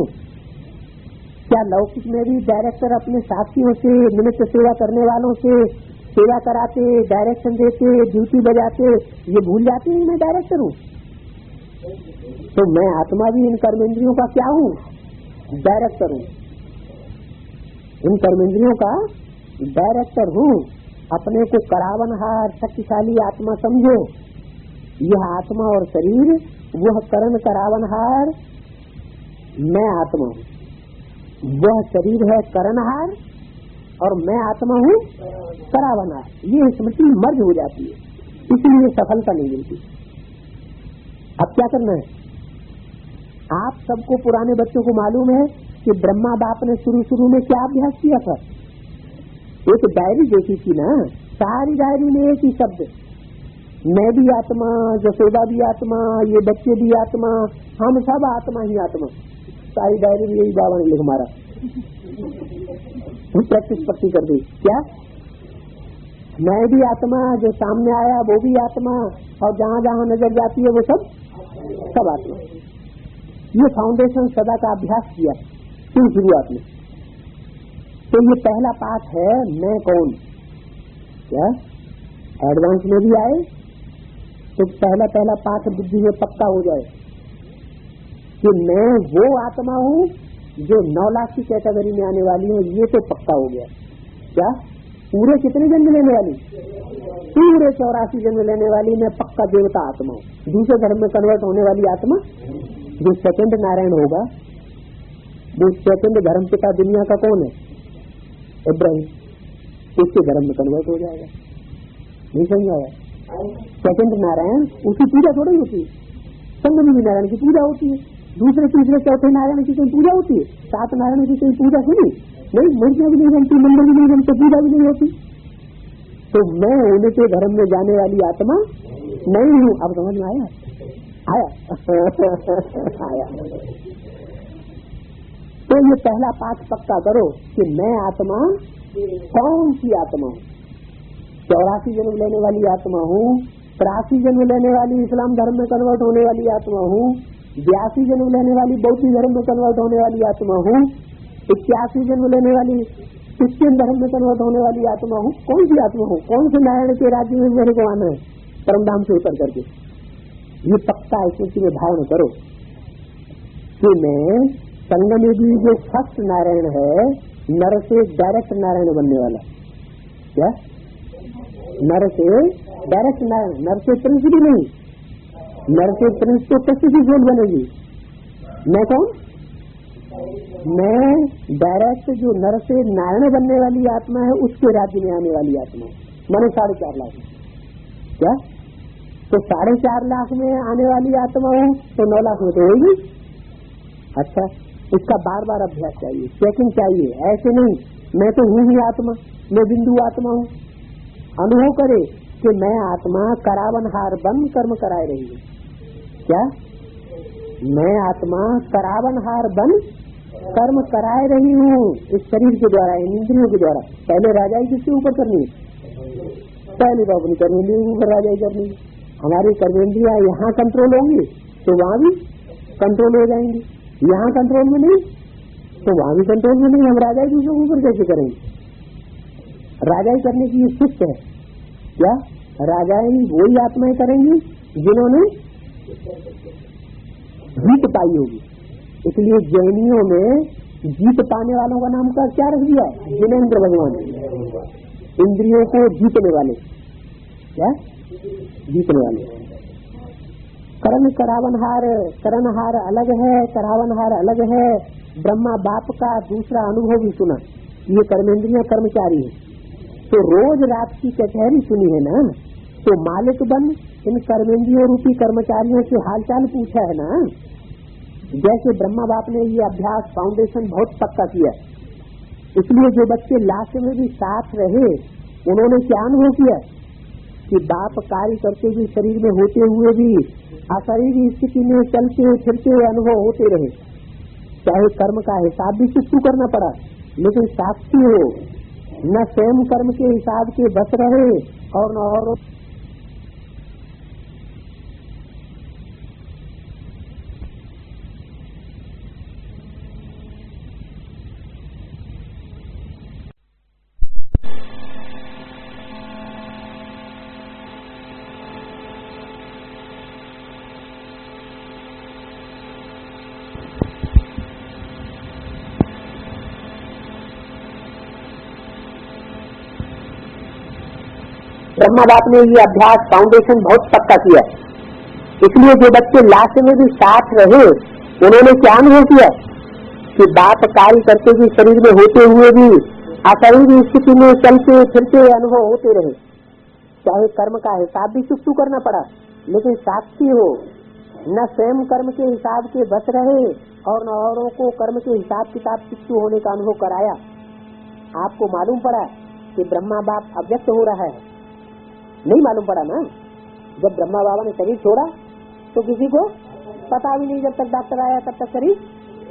क्या लौकिक में भी डायरेक्टर अपने साथियों से, निमित्त सेवा करने वालों से सेवा कराते, डायरेक्शन देते, ड्यूटी बजाते, ये भूल जाते हैं मैं डायरेक्टर हूँ? तो मैं आत्मा भी इन कर्मेंद्रियों का क्या हूँ? डायरेक्टर हूँ। इन कर्मेंद्रियों का डायरेक्टर हूँ। अपने को करावनहार शक्तिशाली आत्मा समझो। यह आत्मा और शरीर वह करण करावनहार, मैं आत्मा हूँ। वह शरीर है करणहार और मैं आत्मा हूँ करावनहार। ये स्मृति मर्ज हो जाती है, इसलिए सफलता नहीं मिलती। अब क्या करना है? आप सबको, पुराने बच्चों को मालूम है कि ब्रह्मा बाप ने शुरू में क्या अभ्यास किया था? एक डायरी देखी थी ना, सारी डायरी में एक ही शब्द, मैं भी आत्मा, जसोदा भी आत्मा, ये बच्चे भी आत्मा, हम सब आत्मा ही आत्मा। सारी डायरी में यही बाबा ने लिख मारा, प्रैक्टिस पक्की कर दी। क्या मैं भी आत्मा, जो सामने आया वो भी आत्मा, और जहाँ जहाँ नजर जाती है वो सब आत्मा। ये फाउंडेशन सदा का अभ्यास किया शुरुआत में। तो ये पहला पाठ है, मैं कौन। क्या एडवांस में भी आए तो पहला पाठ बुद्धि में पक्का हो जाए कि मैं वो आत्मा हूँ जो 9 लाख की कैटेगरी में आने वाली है। ये तो पक्का हो गया। क्या पूरे कितने जन्म लेने वाली? पूरे 84 जन्म लेने वाली मैं पक्का देवता आत्मा हूँ। दूसरे धर्म में कन्वर्ट होने वाली आत्मा जो सेकंड नारायण होगा, वो सेकंड धर्म पिता दुनिया का कौन है? इब्राहिम। उसके धर्म में कन्वर्ट हो जाएगा। नहीं समझ आया? सेकंड नारायण उसकी पूजा थोड़ी होती है, संग में भी नारायण की पूजा होती है। दूसरे तीसरे चौथे नारायण की कोई पूजा होती है? 7 नारायण की कोई पूजा सुनी नहीं? मूर्तियां भी नहीं बनती, मंदिर भी नहीं बनते, पूजा भी नहीं होती। तो मैं उनके धर्म में जाने वाली आत्मा नहीं हूँ। अब समझ में आया? आया। तो ये पहला पाठ पक्का करो कि मैं आत्मा कौन सी आत्मा हूँ? 84 जन्म लेने वाली आत्मा हूँ, 83 जन्म लेने वाली इस्लाम धर्म में कन्वर्ट होने वाली आत्मा हूँ, 82 जन्म लेने वाली बौद्ध धर्म में कन्वर्ट होने वाली आत्मा हूँ, 81 जन्म लेने वाली क्रिश्चियन धर्म में कन्वर्ट होने वाली आत्मा हूँ। कौन सी आत्मा हूँ? कौन से नारायण के राज्य में मेरे को आना है? परमधाम से उतर करके। ये पक्का स्मृति में धारण करो कि मैं संगम भी जो फर्स्ट नारायण है, नर से डायरेक्ट नारायण बनने वाला। क्या नर से डायरेक्ट नारायण? नर से प्रिंस भी नहीं, नर से प्रिंस तो 25 बनेगी। मैं कौन? मैं डायरेक्ट जो नर से नारायण बनने वाली आत्मा है उसके राज्य में आने वाली आत्मा माने 4.5 लाख क्या, तो 4.5 लाख में आने वाली आत्मा हो तो 9 लाख में तो होगी। अच्छा, इसका बार बार अभ्यास चाहिए, चेकिंग चाहिए, ऐसे नहीं मैं तो हूँ ही आत्मा, मैं बिंदु आत्मा हूँ। अनुभव करे कि मैं आत्मा करावनहार बन कर्म कराए रही हूँ। क्या मैं आत्मा करावनहार बन कर्म कराए रही हूँ इस शरीर के द्वारा, इन इंद्रियों के द्वारा। पहले राजाई किसके ऊपर करनी है? पहले तो अपनी कर्मेंद्रियों के ऊपर राजाई करनी है। हमारी कर्मेंद्रियां यहाँ कंट्रोल होंगी तो वहाँ भी कंट्रोल हो जाएंगी, यहाँ कंट्रोल में नहीं तो वहाँ भी कंट्रोल में नहीं। हम राजाई दूसरों के ऊपर कैसे करेंगे? राजाई करने की ये शिष्ट है। क्या राजाई वही आत्माएं करेंगी जिन्होंने जीत पाई होगी। इसलिए जैनियों में जीत पाने वालों का नाम का क्या रख दिया है? जिनेंद्र भगवान, इंद्रियों को जीतने वाले। क्या जीतने वाले? करण करावनहार, करणहार अलग है, करावनहार अलग है। ब्रह्मा बाप का दूसरा अनुभव भी सुना, ये कर्मेंद्रियां कर्मचारी है तो रोज रात की कचहरी सुनी है ना, तो मालिक बन इन कर्मेंद्रियों रूपी कर्मचारियों से हालचाल पूछा है ना। जैसे ब्रह्मा बाप ने ये अभ्यास फाउंडेशन बहुत पक्का किया, इसलिए जो बच्चे लास्ट में भी साथ रहे उन्होंने क्या अनुभव किया कि बाप कार्य करते भी शरीर में होते हुए भी अशरीरी स्थिति में चलते फिरते अनुभव होते रहे। चाहे कर्म का हिसाब भी किसको करना पड़ा, लेकिन साक्षी हो, न स्वयं कर्म के हिसाब के बस रहे और न और ब्रह्मा बाप ने ये अभ्यास फाउंडेशन बहुत पक्का किया, इसलिए जो बच्चे लास्ट में भी साथ रहे उन्होंने क्या अनुभव किया कि बाप कार्य करते भी शरीर में होते हुए भी अशरीरी स्थिति में चलते फिरते अनुभव होते रहे। चाहे कर्म का हिसाब भी चुकतू करना पड़ा, लेकिन साक्षी हो, न स्वयं कर्म के हिसाब के बस रहे और न औरों को कर्म के हिसाब किताब चुकतू होने का अनुभव कराया। आपको मालूम पड़ा कि ब्रह्मा बाप अव्यक्त हो रहा है? नहीं मालूम पड़ा ना। जब ब्रह्मा बाबा ने शरीर छोड़ा तो किसी को पता भी नहीं, जब तक डॉक्टर आया तब तक शरीर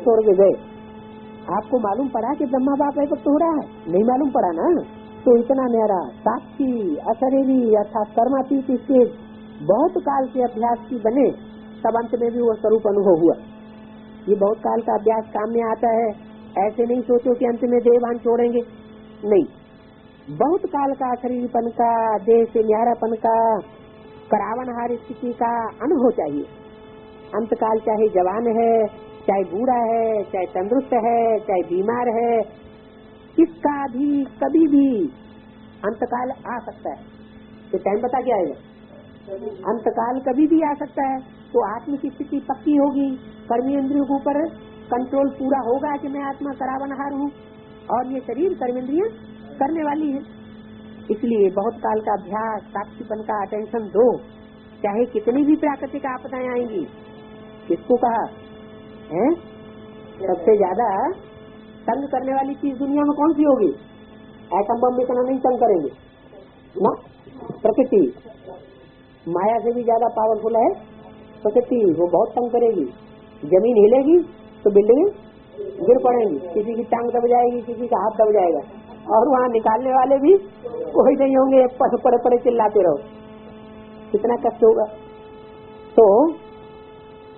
छोड़ के गए। आपको मालूम पड़ा कि ब्रह्मा बाप अव्यक्त हो रहा है? नहीं मालूम पड़ा ना। तो इतना न्यारा साक्षी अशरीरी अर्थात कर्मातीत इसके बहुत काल के अभ्यास की बने, तब अंत में भी वो स्वरूप अनुभव हुआ। ये बहुत काल का अभ्यास काम में आता है। ऐसे नहीं सोचो कि अंत में देहभान छोड़ेंगे, नहीं। बहुत काल का शरीरपन का, देह से न्यारापन का, करावनहार स्थिति का अनुभव चाहिए। अंतकाल चाहे जवान है, चाहे बूढ़ा है, चाहे तंदुरुस्त है, चाहे बीमार है, किसका भी कभी भी अंतकाल आ सकता है। तो टाइम पता क्या है? अंतकाल कभी भी आ सकता है। तो आत्म की स्थिति पक्की होगी, कर्मेंद्रियों के ऊपर कंट्रोल पूरा होगा कि मैं आत्मा करावनहार हूँ और ये शरीर कर्मेंद्रियां करने वाली है। इसलिए बहुत काल का अभ्यास, साक्षीपन का अटेंशन दो, चाहे कितनी भी प्राकृतिक आपदाएं आएंगी। किसको कहा है सबसे ज्यादा तंग करने वाली चीज दुनिया में कौन सी होगी? एटम बम इतना नहीं तंग करेंगे ना। प्रकृति माया से भी ज्यादा पावरफुल है प्रकृति, वो बहुत तंग करेगी। जमीन हिलेगी तो बिल्डिंग गिर पड़ेंगी, किसी की टांग दब जाएगी, किसी का हाथ दब जाएगा, और वहाँ निकालने वाले भी कोई नहीं होंगे, पड़े पड़े चिल्लाते रहो, कितना कष्ट होगा। तो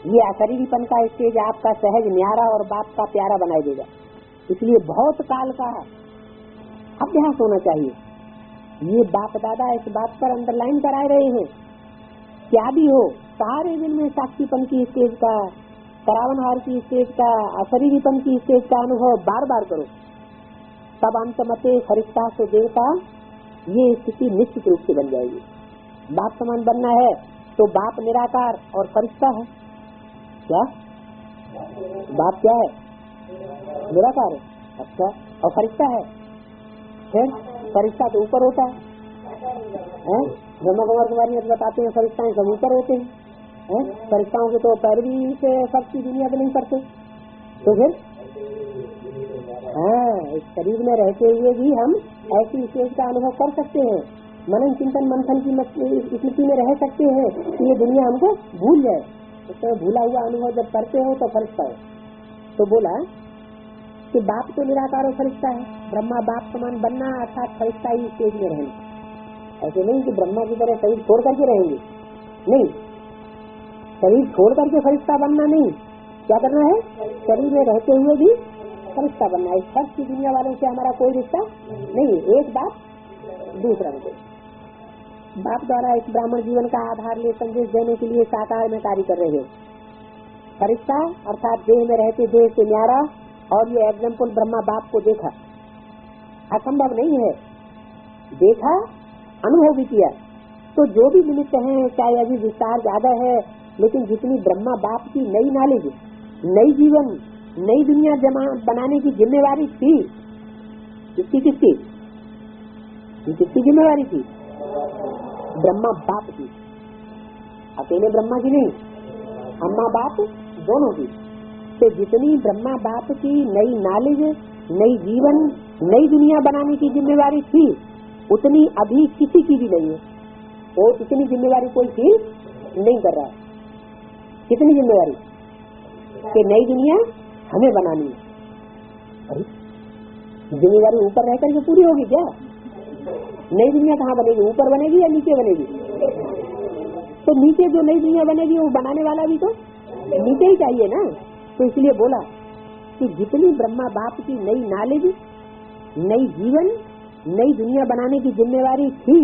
ये अशरीरीपन का स्टेज आपका सहज न्यारा और बाप का प्यारा बनाई देगा। इसलिए बहुत काल का अभ्यास होना चाहिए। ये बाप दादा इस बात पर अंडरलाइन कराए रहे हैं, क्या भी हो सारे दिन में साक्षीपन की स्टेज का, करावनहार की स्टेज का, अशरीरीपन की स्टेज का अनुभव बार बार करो, तब अंत मते फरिश्ता से देवता ये स्थिति निश्चित रूप से बन जाएगी। बाप समान बनना है तो बाप निराकार और फरिश्ता है। क्या बाप क्या है? निराकार है। अच्छा, और फरिश्ता है? फिर फरिश्ता तो ऊपर होता है। ब्रह्मा कुमार कुमारी बताते हैं फरिश्ताएं सब ऊपर होते हैं। फरिश्ताओं के तो पैर भी से सबकी दुनिया पे नहीं पड़ते। तो फिर इस शरीर में रहते हुए भी हम ऐसी स्टेज का अनुभव कर सकते हैं, मनन चिंतन मंथन की स्मृति में रह सकते हैं कि ये दुनिया हमको भूल जाए। तो भूला हुआ अनुभव जब करते हो तो फरिश्ता हो। तो बोला कि बाप तो निराकार और फरिश्ता है, ब्रह्मा बाप समान बनना अर्थात फरिश्ता ही स्टेज में रहना। ऐसे नहीं कि ब्रह्मा की तरह शरीर छोड़ करके रहेंगे, नहीं, शरीर छोड़ करके फरिश्ता बनना नहीं। क्या करना है? शरीर में रहते हुए भी फरिश्ता बनना है। सब की दुनिया वालों से हमारा कोई रिश्ता नहीं। एक बाप दूसरा को बाप द्वारा इस ब्राह्मण जीवन का आधार ले संदेश देने के लिए साकार में कार्य कर रहे हैं। फरिश्ता अर्थात देह में रहते देह से न्यारा। और ये एग्जाम्पल ब्रह्मा बाप को देखा, असंभव नहीं है, देखा, अनुभव भी किया। तो जो भी निमित्त है, चाहे अभी विस्तार ज्यादा है, लेकिन जितनी ब्रह्मा बाप की नई नॉलेज, नई जीवन, नई दुनिया बनाने की जिम्मेवारी थी, किसकी जिम्मेवारी थी? ब्रह्मा बाप की। अकेले ब्रह्मा की नहीं, अम्मा बाप दोनों की। तो जितनी ब्रह्मा बाप की नई नॉलेज, नई जीवन, नई दुनिया बनाने की जिम्मेवारी थी, उतनी अभी किसी की भी नहीं है। वो इतनी जिम्मेवारी कोई फील नहीं कर रहा है। कितनी जिम्मेवारी कि नई दुनिया हमें बनानी है। जिम्मेवारी ऊपर रहकर के पूरी होगी क्या? नई दुनिया कहाँ बनेगी? ऊपर बनेगी या नीचे बनेगी? तो नीचे जो नई दुनिया बनेगी वो बनाने वाला भी तो नीचे ही चाहिए ना। तो इसलिए बोला कि जितनी ब्रह्मा बाप की नई नॉलेज, नई जीवन, नई दुनिया बनाने की जिम्मेवारी थी,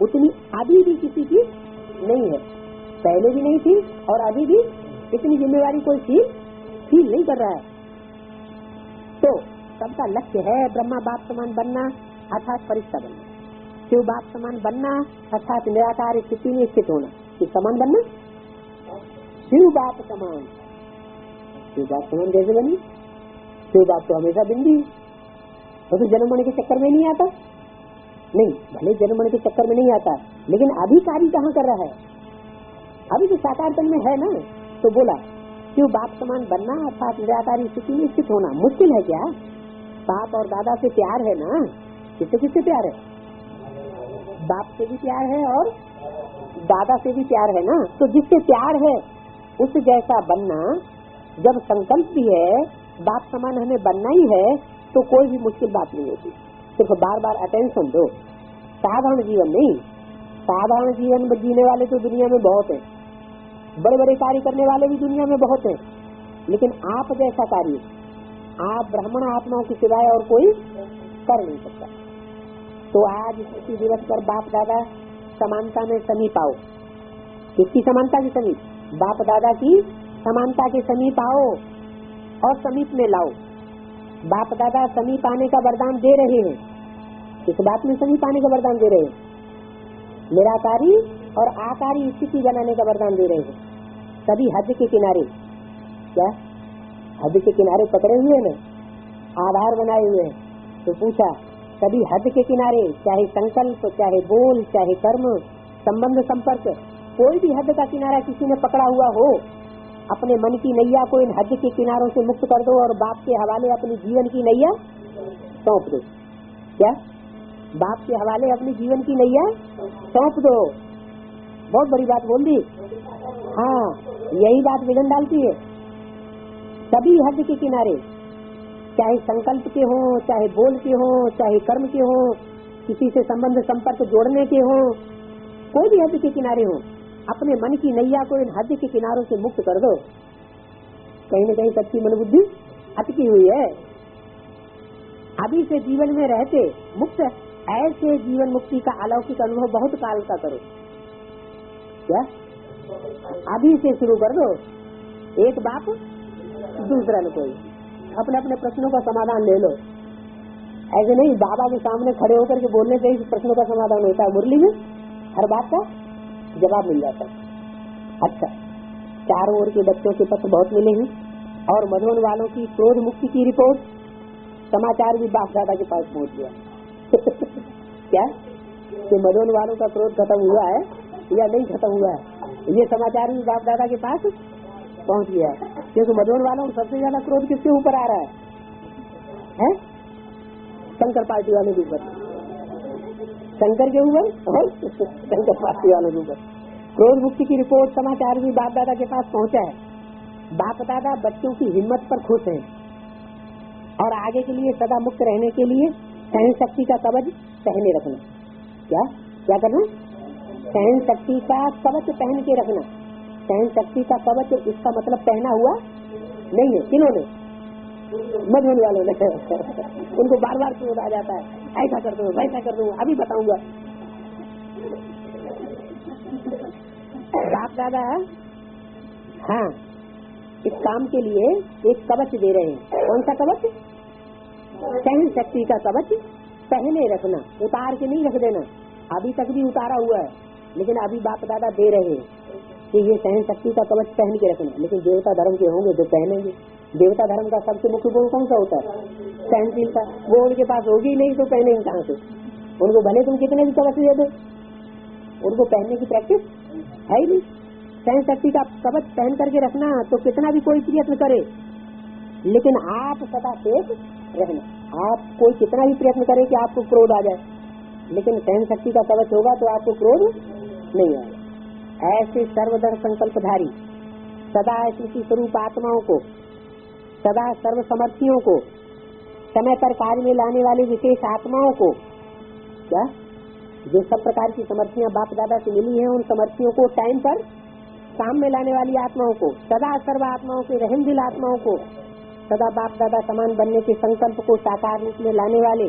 उतनी अभी भी किसी की नहीं है। पहले भी नहीं थी और अभी भी इतनी जिम्मेवारी कोई फील नहीं कर रहा है। तो सबका लक्ष्य है ब्रह्मा बाप समान बनना अर्थात फरिश्ता बनना, शिव बाप समान बनना अर्थात निराकार स्थिति में स्थित होना। किस समान बनना? शिव बाप समान। शिव बाप समान कैसे बनी? शिव बाप तो हमेशा बिंदी, तो जन्म मरण के चक्कर में नहीं आता। नहीं, भले जन्म मरण के चक्कर में नहीं आता, लेकिन अभी कार्य कहाँ कर रहा है? अभी तो साकार तन में है ना। तो बोला शिव बाप समान बनना अर्थात निराकारी स्थिति में स्थित होना। मुश्किल है क्या? बाप और दादा से प्यार है ना। किससे किससे प्यार है? बाप से भी प्यार है और दादा से भी प्यार है ना। तो जिससे प्यार है उस जैसा बनना, जब संकल्प भी है बाप समान हमें बनना ही है, तो कोई भी मुश्किल बात नहीं होती। सिर्फ बार बार अटेंशन दो। साधारण जीवन नहीं, साधारण जीवन जीने वाले तो दुनिया में बहुत है, बड़े बड़े कार्य करने वाले भी दुनिया में बहुत हैं, लेकिन आप जैसा कार्य आप ब्राह्मण आत्माओं के सिवाय और कोई कर नहीं सकता। तो आज इसी दिवस पर बाप दादा समानता में समीप आओ। किसकी समानता के समीप? बाप दादा की समानता के समीप आओ और समीप में लाओ। बाप दादा समीप आने का वरदान दे रहे हैं। किस बात में समीप आने का वरदान दे रहे हैं? निराकारी और आकारी स्थिति बनाने का वरदान दे रहे हैं। सभी हद के किनारे, क्या हद के किनारे पकड़े हुए ना, आधार बनाए हुए हैं। तो पूछा सभी हद के किनारे, चाहे संकल्प, चाहे बोल, चाहे कर्म, संबंध, संपर्क, कोई भी हद का किनारा किसी ने पकड़ा हुआ हो, अपने मन की नैया को इन हद के किनारों से मुक्त कर दो और बाप के हवाले अपनी जीवन की नैया सौंप दो। क्या? बाप के हवाले अपनी जीवन की नैया सौंप दो। बहुत बड़ी बात बोल दी। हाँ, यही बात विघन डालती है। सभी हद के किनारे, चाहे संकल्प के हो, चाहे बोल के हो, चाहे कर्म के हो, किसी से संबंध संपर्क जोड़ने के हो, कोई भी हद के किनारे हो, अपने मन की नैया को इन हद के किनारों से मुक्त कर दो। कहीं न कहीं सच्ची मन बुद्धि अटकी हुई है। अभी से जीवन में रहते मुक्त, ऐसे जीवन मुक्ति का अलौकिक अनुभव बहुत काल का करो। क्या? अभी से शुरू कर दो। एक बाप दूसरा न कोई, अपने अपने प्रश्नों का समाधान ले लो। ऐसे नहीं बाबा के सामने खड़े होकर के बोलने से ही प्रश्नों का समाधान होता है। मुरली में हर बात का जवाब मिल जाता है। अच्छा, चारों ओर के बच्चों के पत्र बहुत मिले हैं, और मधुबन वालों की क्रोध मुक्ति की रिपोर्ट समाचार भी बाप दादा के पास पहुंच गया। क्या कि मधुबन वालों का क्रोध खत्म हुआ है या नहीं खत्म हुआ है, ये समाचार भी बाप दादा के पास पहुंच गया है। क्योंकि मधुबन वालों को सबसे ज्यादा क्रोध किसके ऊपर आ रहा है? शंकर पार्टी वालों के ऊपर, शंकर के ऊपर और शंकर पार्टी वालों के ऊपर। क्रोध मुक्ति की रिपोर्ट समाचार भी बाप दादा के पास पहुंचा है। बाप दादा बच्चों की हिम्मत पर खुश हैं और आगे के लिए सदा मुक्त रहने के लिए सहन शक्ति का कवच पहने रखना। क्या क्या करना? सहन शक्ति का कवच पहन के रखना। सहन शक्ति का कवच इसका मतलब पहना हुआ नहीं है। किन्होंने? मधुबन वालों ने। उनको बार बार क्रोध आ जाता है, ऐसा कर दो वैसा कर दो, अभी बताऊंगा। बाप दादा हाँ इस काम के लिए एक कवच दे रहे हैं। कौन सा कवच? सहन शक्ति का कवच पहने रखना, उतार के नहीं रख देना। अभी तक भी उतारा हुआ है, लेकिन अभी बाप दादा दे रहे हैं कि ये सहन शक्ति का कवच पहन के रखना। लेकिन देवता धर्म के होंगे तो पहनेंगे। देवता धर्म का सबसे मुख्य गुण कौन सा होता है? सहनशीलता। वो उनके पास होगी नहीं तो पहनेंगे कहाँ से? उनको भले तुम कितने भी कवच दे दो, उनको पहनने की प्रैक्टिस है ही नहीं। सहन शक्ति का कवच पहन करके रखना तो कितना भी कोई प्रयत्न करे, लेकिन आप सदा शेष रहना। आप कोई कितना भी प्रयत्न करे कि आपको क्रोध आ जाए, लेकिन सहन शक्ति का कवच होगा तो आपको क्रोध नहीं आएगा। ऐसे सर्वदृढ़ संकल्पधारी सदा स्मृति स्वरूप आत्माओं को, सदा सर्व समर्थियों को, समय पर कार्य में लाने वाले विशेष आत्माओं को, क्या जो सब प्रकार की समर्थियां बाप दादा से मिली हैं, उन समर्थियों को टाइम पर काम में लाने वाली आत्माओं को, सदा सर्व आत्माओं के रहमदिल आत्माओं को, सदा बाप दादा समान बनने के संकल्प को साकार रूप में लाने वाले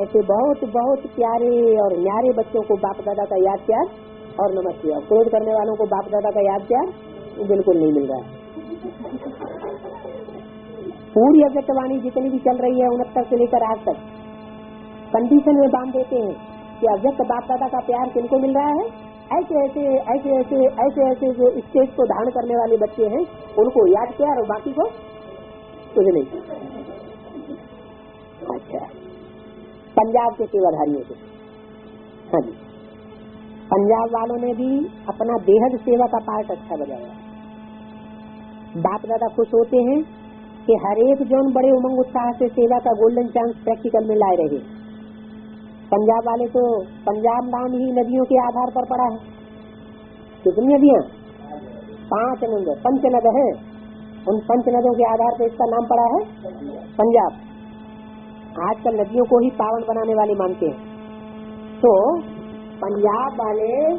ऐसे बहुत बहुत प्यारे और न्यारे बच्चों को बाप दादा का याद प्यार और नमस्ते। और क्रोध करने वालों को बाप दादा का याद प्यार बिल्कुल नहीं मिल रहा है। पूरी अव्यक्तवाणी जितनी भी चल रही है 69 से लेकर आज तक, कंडीशन में बांध देते हैं कि अव्यक्त बाप दादा का प्यार किनको मिल रहा है? ऐसे ऐसे ऐसे ऐसे ऐसे ऐसे जो स्टेज को धारण करने वाले बच्चे हैं उनको याद प्यार, और बाकी को कुछ नहीं। अच्छा, पंजाब के सेवाधारियों से, हाँ जी, पंजाब वालों ने भी अपना बेहद सेवा का पार्ट अच्छा बजाया। बाप दादा खुश होते हैं कि हर एक जौन बड़े उमंग उत्साह से सेवा का गोल्डन चांस प्रैक्टिकल में लाए रहे। पंजाब वाले तो पंजाब नाम ही नदियों के आधार पर पड़ा है। कितनी नदियाँ? 5 नदियाँ, पंचनद है। उन पंच नदियों के आधार पर इसका नाम पड़ा है पंजाब। आजकल नदियों को ही पावन बनाने वाले मानते हैं। तो पंजाब वाले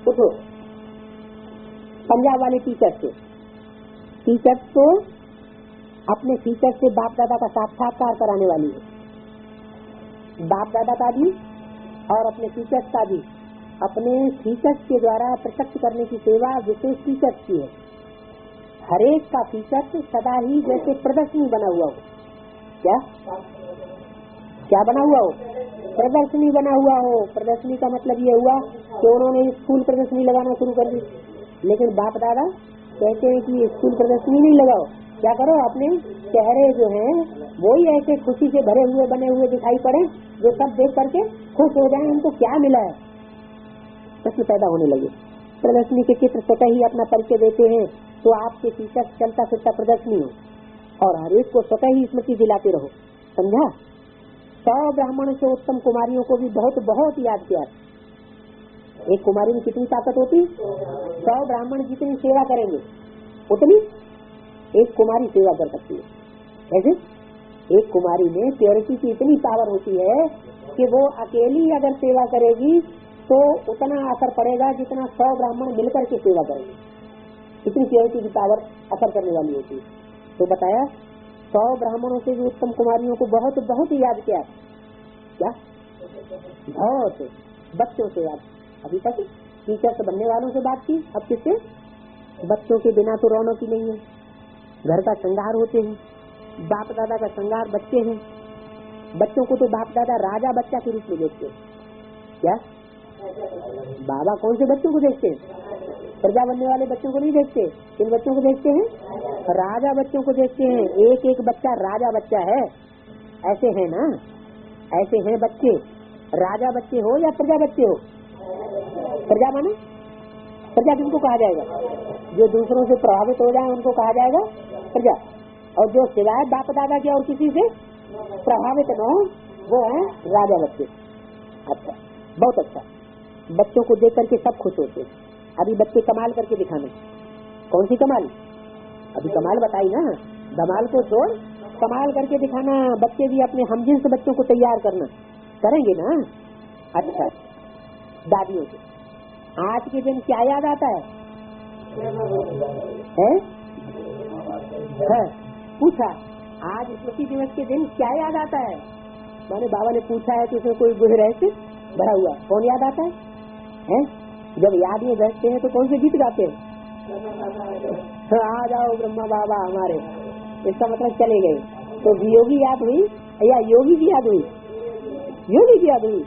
उठो, पंजाब वाले टीचर्स को अपने टीचर से बाप दादा का साक्षात्कार कराने वाली है। बाप दादा का भी और अपने टीचर्स का भी अपने टीचर्स के द्वारा प्रत्यक्ष करने की सेवा विशेष टीचर्स की है। हरेक का टीचर्स सदा ही जैसे प्रदर्शनी बना हुआ हो। क्या बना हुआ हो? प्रदर्शनी बना हुआ हो। प्रदर्शनी का मतलब ये हुआ कि उन्होंने स्कूल प्रदर्शनी लगाना शुरू कर दी। लेकिन बाप दादा कहते हैं कि स्कूल प्रदर्शनी नहीं लगाओ, क्या करो, अपने चेहरे जो हैं वो ही ऐसे खुशी से भरे हुए बने हुए दिखाई पड़े जो सब देख करके खुश हो जाएं। उनको क्या मिला है? प्रश्न पैदा होने लगे। प्रदर्शनी के चित्र स्वतः ही अपना परिचय देते हैं, तो आपके टीचर चलता फिरता प्रदर्शनी हो और हर एक को स्वतः ही स्मृति दिलाते रहो। समझा? 100 ब्राह्मण से उत्तम कुमारियों को भी बहुत बहुत याद किया। एक कुमारी में कितनी ताकत होती? 100 ब्राह्मण जितनी सेवा करेंगे उतनी एक कुमारी सेवा कर सकती है। ऐसे एक कुमारी में प्योरिटी की इतनी पावर होती है कि वो अकेली अगर सेवा करेगी तो उतना असर पड़ेगा जितना 100 ब्राह्मण मिलकर के सेवा करेंगे। इतनी प्योरिटी की पावर असर करने वाली होती है। तो बताया 100 ब्राह्मणों से भी उत्तम कुमारियों को बहुत बहुत याद किया। क्या बहुत बच्चों से याद। अभी तक टीचर बनने वालों से बात की, अब किससे? बच्चों के बिना तो रौनक ही नहीं है। घर का श्रृंगार होते हैं, बाप दादा का श्रृंगार बच्चे हैं। बच्चों को तो बाप दादा राजा बच्चा के रूप में देखते हैं। क्या बाबा कौन से बच्चों को देखते हैं? प्रजा बनने वाले बच्चों को नहीं देखते। किन बच्चों को देखते हैं? राजा बच्चों को देखते हैं, एक एक बच्चा राजा बच्चा है, ऐसे है ना, ऐसे हैं बच्चे। राजा बच्चे हो या प्रजा बच्चे हो? प्रजा माने प्रजा किनको कहा जाएगा? जो दूसरों से प्रभावित हो जाए उनको कहा जाएगा प्रजा, और जो सिवाय बाप दादा के और किसी से प्रभावित न हो वो है राजा बच्चे। अच्छा, बहुत अच्छा। बच्चों को देख करके सब खुश होते हैं। अभी बच्चे कमाल करके दिखाना। कौन सी कमाल? अभी कमाल बताई ना, धमाल को छोड़ कमाल करके दिखाना। बच्चे भी अपने हमजिन्स बच्चों को तैयार करना, करेंगे ना? अच्छा, दादियों से आज के दिन क्या याद आता है? पूछा आज स्मृति दिवस के दिन क्या याद आता है? मैंने बाबा ने पूछा है तो इसमें कोई गुह रहस्य भरा हुआ, कौन याद आता है? जब याद में बैठते हैं तो कौन से गीत गाते हैं? आ जाओ ब्रह्मा बाबा हमारे, इसका मतलब चले गए। तो वियोगी याद हुई या योगी की याद हुई? योगी की याद हुई,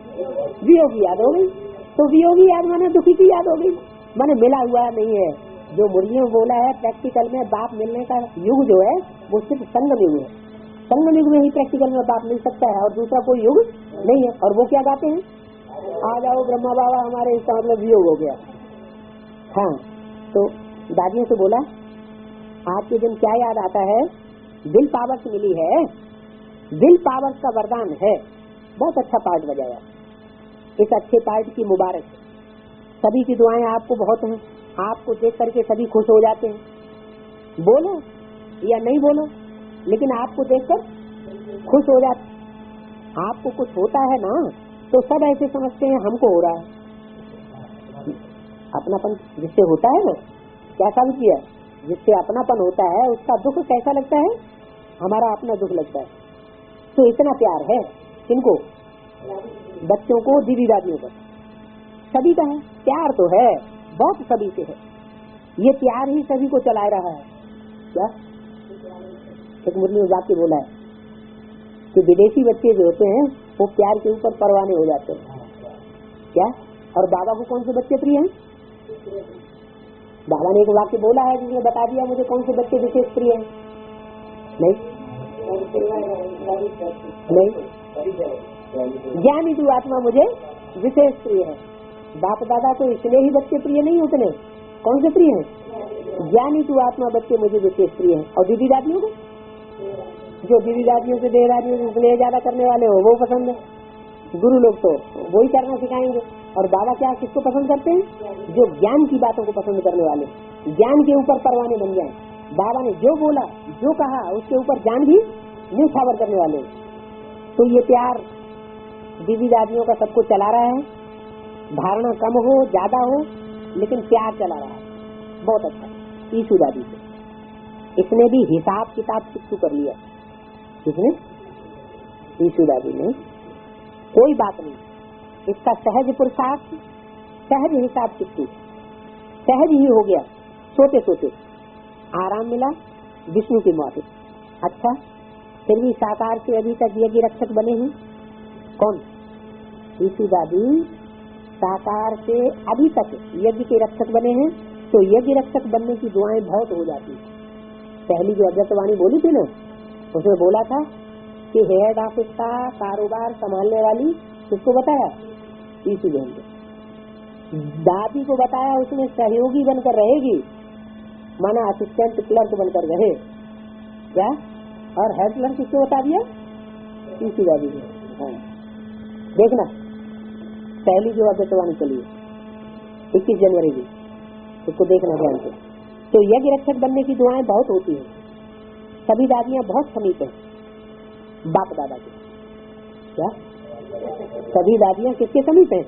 वियोगी याद हो गई। तो वियोगी याद माने दुखी की याद हो गई, माने मिला हुआ नहीं है। जो मुरलियों बोला है प्रैक्टिकल में बाप मिलने का युग जो है वो सिर्फ संगम युग है। संगम युग में ही प्रैक्टिकल में बाप मिल सकता है और दूसरा कोई युग नहीं है। और वो क्या गाते हैं? आ जाओ ब्रह्मा बाबा हमारे, इसका मतलब वियोग हो गया। हाँ, तो दादियों से बोला आज के दिन क्या याद आता है? दिल पावर्स मिली है, दिल पावर्स का वरदान है। बहुत अच्छा पार्ट बजाया, इस अच्छे पार्ट की मुबारक। सभी की दुआएं आपको बहुत हैं, आपको देख करके सभी खुश हो जाते हैं। बोलो या नहीं बोलो, लेकिन आपको देखकर खुश हो जाते। आपको कुछ होता है ना तो सब ऐसे समझते हैं हमको हो रहा है। अपनापन जिससे होता है ना, क्या समझ किया? जिससे अपनापन होता है उसका दुख कैसा लगता है? हमारा अपना दुख लगता है। तो इतना प्यार है किनको? बच्चों को, दीदी दादियों पर, सभी का है प्यार तो है, बहुत सभी से है। ये प्यार ही सभी को चला रहा है। क्या एक मुरली में जाके बोला है कि विदेशी बच्चे जो होते हैं वो प्यार के ऊपर परवाने हो जाते हैं। क्या? और बाबा को कौन से बच्चे प्रिय हैं? बाबा ने एक वाक्य बोला है जिसने बता दिया मुझे कौन से बच्चे विशेष प्रिय हैं। नहीं, ज्ञानी तू आत्मा मुझे विशेष प्रिय है। बाप दादा तो इसलिए ही बच्चे प्रिय नहीं उतने। कौन से प्रिय हैं? ज्ञानी तू आत्मा बच्चे मुझे विशेष प्रिय है। और दीदी दादियों को, जो दीदी दादियों से देह दादियों से स्नेह ज्यादा करने वाले हो वो पसंद है। गुरु लोग तो वही करना सिखाएंगे। और बाबा क्या किसको पसंद करते हैं? जो ज्ञान की बातों को पसंद करने वाले, ज्ञान के ऊपर परवाने बन जाए। बाबा ने जो बोला जो कहा उसके ऊपर जान भी न्यौछावर करने वाले। तो ये प्यार दीदी दादियों का सबको चला रहा है। धारणा कम हो ज्यादा हो लेकिन प्यार चला रहा है। बहुत अच्छा। ईशु दादी से इसने भी हिसाब किताब शुरू कर लिया। किसने? ईशु दादी ने। कोई बात नहीं, इसका सहज पुरुषार्थ, सहज हिसाब चिट्ठी, सहज ही हो गया। सोते सोते आराम मिला विष्णु की मौत। अच्छा, फिर भी साकार से अभी तक यज्ञ रक्षक बने हैं। कौन? ईशु दादी साकार से अभी तक यज्ञ के रक्षक बने हैं। तो यज्ञ रक्षक बनने की दुआएं बहुत हो जाती। पहली जो अव्यक्तवाणी बोली थी ना, उसमें बोला था कि हेड ऑफिस का कारोबार संभालने वाली किसको बताया? ईशु बहन को। दादी को बताया उसमें सहयोगी बनकर रहेगी, माना असिस्टेंट क्लर्क बनकर रहे। क्या? और हेड क्लर्क किसको बता दिया? ईशु दादी को। हाँ, देखना पहली जो अव्यक्तवाणी चली 21 जनवरी की, उसको देखना ध्यान से। तो यज्ञ रक्षक बनने की दुआएं बहुत होती हैं। सभी दादियां बहुत समीप हैं बाप दादा के। क्या? सभी दादियां किसके समीप हैं?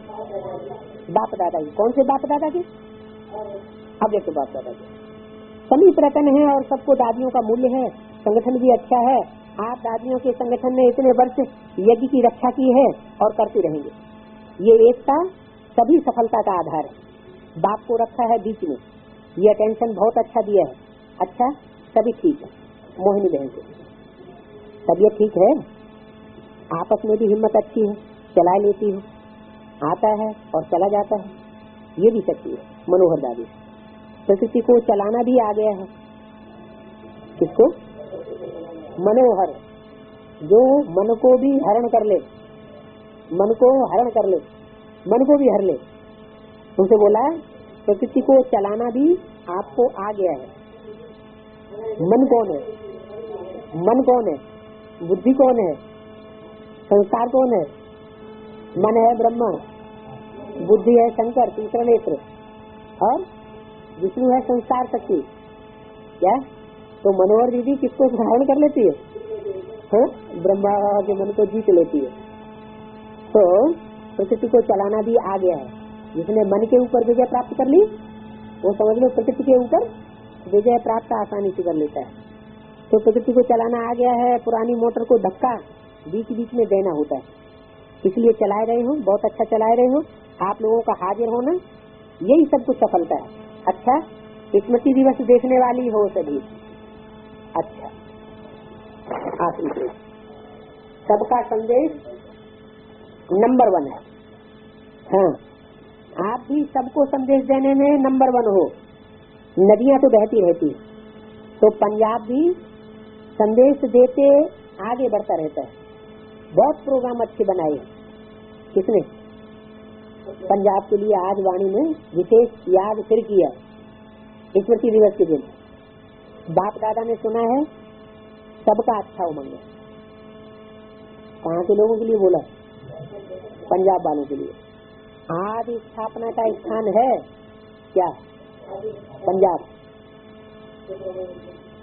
बाप दादा के। कौन से बाप दादा के? अव्यक्त बाप दादा के समीप रतन है। और सबको दादियों का मूल्य है। संगठन भी अच्छा है। आप दादियों के संगठन ने इतने वर्ष यज्ञ की रक्षा की है और करते रहेंगे। ये एकता सभी सफलता का आधार है। बाप को रखा है बीच में, ये अटेंशन बहुत अच्छा दिया है। अच्छा, सभी ठीक है। मोहिनी बहन से तबियत ठीक है, आपस में भी हिम्मत अच्छी है, चला लेती है, आता है और चला जाता है, ये भी सच्ची है। मनोहर दादी प्रकृति को चलाना भी आ गया है। किसको? मनोहर, जो मन को भी हरण कर ले, मन को हरण कर ले, मन को भी हर ले। उनसे बोला प्रकृति को चलाना भी आपको आ गया है। मन कौन है? मन कौन है? बुद्धि कौन है? संस्कार कौन है? मन है ब्रह्मा, बुद्धि है शंकर तीसरा नेत्र, और विष्णु है संस्कार शक्ति। क्या? तो मनोहर दीदी किसको धारण कर लेती है? हाँ, ब्रह्मा के मन को जीत लेती है। तो प्रकृति को चलाना भी आ गया है। जिसने मन के ऊपर विजय प्राप्त कर ली, वो समझ लो प्रकृति के ऊपर विजय प्राप्त आसानी से कर लेता है। तो प्रकृति को चलाना आ गया है। पुरानी मोटर को धक्का बीच बीच में देना होता है, इसलिए चला रहे हो, बहुत अच्छा चला रहे हो। आप लोगों का हाजिर होना यही सब कुछ सफलता है। अच्छा, स्मृति दिवस देखने वाली हो सभी। अच्छा, आप सबका संदेश नंबर 1 है। हाँ, आप भी सबको संदेश देने में नंबर 1 हो। नदियां तो बहती रहती है, तो पंजाब भी संदेश देते आगे बढ़ता रहता है। बहुत प्रोग्राम अच्छे बनाए हैं। किसने? पंजाब के लिए आज वाणी में विशेष याद फिर किया स्मृति दिवस के दिन। बाप दादा ने सुना है सबका अच्छा उमंग। कहाँ के लोगों के लिए बोला? पंजाब वालों के लिए। आदि स्थापना का स्थान है क्या? पंजाब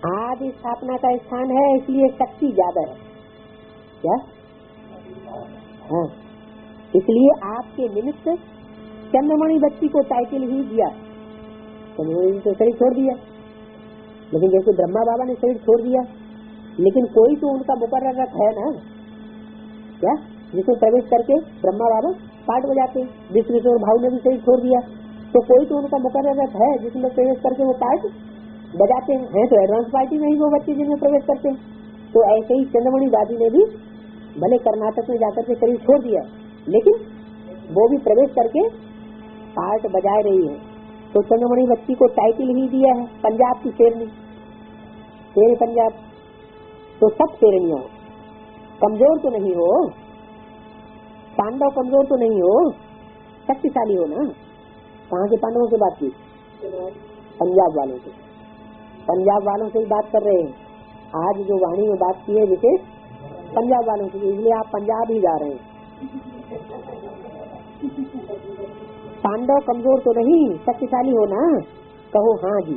आदि स्थापना का स्थान है, इसलिए शक्ति ज्यादा है। क्या? हाँ, इसलिए आपके निमित्त चंद्रमणि बच्ची को टाइटल ही दिया। चंद्रमणि तो शरीर छोड़ दिया, लेकिन जैसे ब्रह्मा बाबा ने शरीर छोड़ दिया, लेकिन कोई तो उनका मुकर्रर है ना। क्या? जिसमें प्रवेश करके ब्रह्मा बाबा पाठ बजाते हैं। विश्वेश्वर भाव ने भी शरीर छोड़ दिया, तो कोई तो उनका मुकर्रर है जिसमें प्रवेश करके वो पाठ बजाते हैं। तो एडवांस पार्टी में ही वो बच्चे जिनमें प्रवेश करते हैं। तो ऐसे ही चंद्रमणि दादी ने भी भले कर्नाटक में जाकर के शरीर छोड़ दिया, लेकिन वो भी प्रवेश करके पाठ बजा रही है। तो चंद्रमणि बच्ची को टाइटल ही दिया है पंजाब की शेरनी, शेर पंजाब। तो सब शेरनियां, कमजोर तो नहीं हो, पांडव कमजोर तो नहीं हो, शक्तिशाली हो ना। कहाँ के पांडवों से बात की? पंजाब वालों से। पंजाब वालों से ही बात कर रहे हैं। आज जो वाणी में बात की है विशेष पंजाब वालों से, इसलिए आप पंजाब ही जा रहे हैं। पांडव कमजोर तो नहीं, शक्तिशाली हो ना। कहो हाँ जी।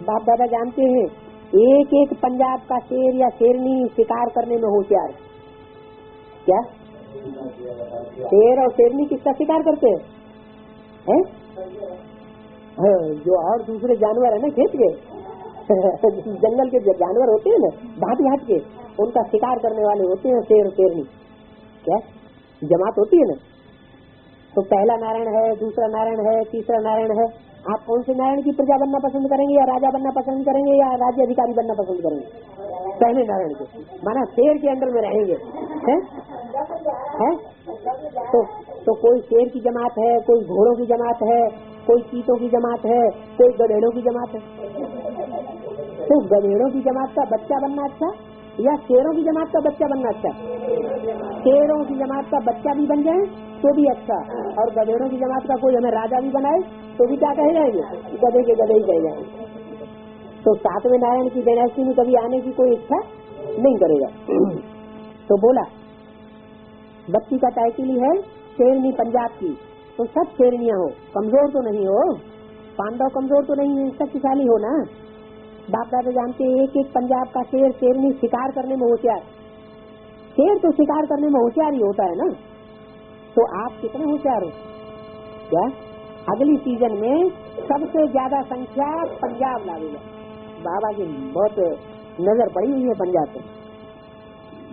बाप दादा जानते हैं एक एक पंजाब का शेर या शेरनी शिकार करने में होशियार। क्या? शेर और शेरनी किसका शिकार करते हैं? जो और दूसरे जानवर है ना खेत के जंगल के जानवर होते हैं ना, भांति भांति के, उनका शिकार करने वाले होते हैं शेर और शेरनी। क्या? जमात होती है ना। तो पहला नारायण है, दूसरा नारायण है, तीसरा नारायण है। आप कौन से नारायण की प्रजा बनना पसंद करेंगे, या राजा बनना पसंद करेंगे, या राज्य अधिकारी बनना पसंद करेंगे? पहले नारायण के, माना शेर के अंडर में रहेंगे। है? तो कोई शेर की जमात है, कोई घोड़ों की जमात है, कोई चीतों की जमात है, कोई गधेड़ों की जमात है। तो गधेड़ों की जमात का बच्चा बनना अच्छा, या शेरों की जमात का बच्चा बनना अच्छा? शेरों की जमात का बच्चा भी बन जाए तो भी अच्छा, और गधेड़ों की जमात का कोई हमें राजा भी बनाए तो भी क्या कहे जाएंगे? गधे के गधे ही कहे जाएंगे। तो सातवें नारायण की डायनेस्टी में कभी आने की कोई इच्छा नहीं करेगा। तो बोला बच्ची का टाइटल ही है शेरनी पंजाब की। तो सब शेरनियां हो, कमजोर तो नहीं हो। पांडव कमजोर तो नहीं है, शक्तिशाली हो ना। बाप दादा जानते एक एक पंजाब का शेर शेरनी शिकार करने में होशियार। शेर तो शिकार करने में होशियार ही होता है ना। तो आप कितने होशियार हो? क्या? अगली सीजन में सबसे ज्यादा संख्या पंजाब लाएगा। बाबा की बहुत नजर पड़ी हुई है पंजाब पे।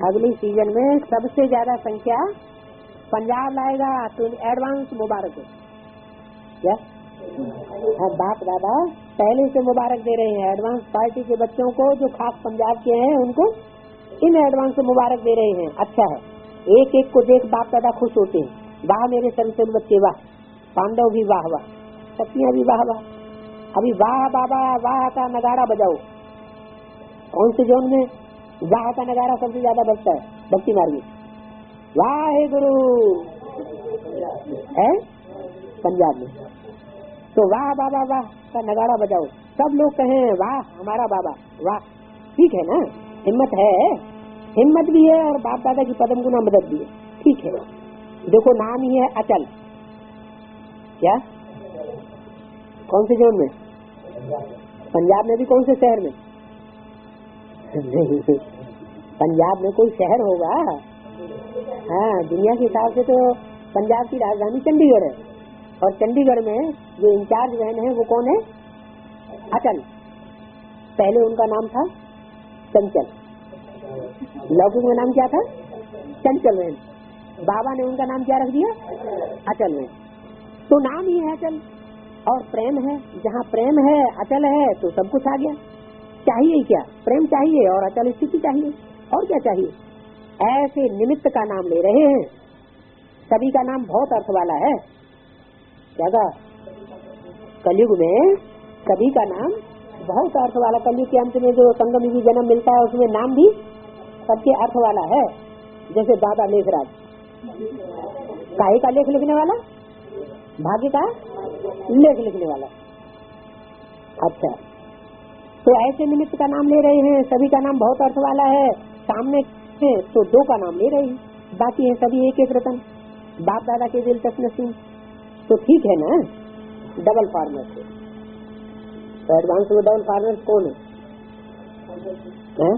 अगली सीजन में सबसे ज्यादा संख्या पंजाब लाएगा, तो एडवांस मुबारक है। क्या? बाप दादा पहले से मुबारक दे रहे हैं। एडवांस पार्टी के बच्चों को जो खास पंजाब के हैं उनको इन एडवांस से मुबारक दे रहे हैं। अच्छा है, एक एक को देख बाप दादा खुश होते हैं। वाह मेरे सरसर बच्चे वाह, पांडव भी वाह वाह, शक्तियाँ भी वाह वाह। अभी वाह बाबा वाह का नगाड़ा बजाओ। कौन से जोन में वाह का नगारा सबसे ज्यादा बजता है? भक्ति मार्ग में वाहे गुरु है पंजाब में। तो वाह बाबा वाह का नगारा बजाओ, सब लोग कहें वाह हमारा बाबा वाह। ठीक है ना, हिम्मत है, हिम्मत भी है और बाप दादा की पदम गुना मदद भी है। ठीक है, देखो नाम ही है अचल। क्या कौन से जोन में? पंजाब में भी कौन से शहर में? नहीं, पंजाब में कोई शहर होगा? हाँ, दुनिया के हिसाब से तो पंजाब की राजधानी चंडीगढ़ है और चंडीगढ़ में जो इंचार्ज बहन है वो कौन है? अचल। पहले उनका नाम था चंचल, लौकिक में नाम क्या था? चंचल बहन। बाबा ने उनका नाम क्या रख दिया? अचल बहन। तो नाम ही है अचल और प्रेम है, जहाँ प्रेम है अचल है तो सब कुछ आ गया। चाहिए क्या? प्रेम चाहिए और अचल स्थिति चाहिए, और क्या चाहिए? ऐसे निमित्त का नाम ले रहे हैं। सभी का नाम बहुत अर्थ वाला है। क्या कहा? कलयुग में सभी का नाम बहुत अर्थ वाला। कलयुग के अंत में जो संगम युगी जन्म मिलता है उसमें नाम भी सबके अर्थ वाला है। जैसे दादा लेखराज, काहे का लेख लिखने वाला? भाग्य का लेख लिखने वाला। अच्छा, तो ऐसे निमित्त का नाम ले रहे हैं। सभी का नाम बहुत अर्थ वाला है। सामने है तो दो का नाम ले रहे हैं, बाकी है सभी एक एक रतन। बाप दादा के दिल तक नसीब। तो ठीक है ना, डबल फार्मर से। तो एडवांस में डबल फार्मर कौन है?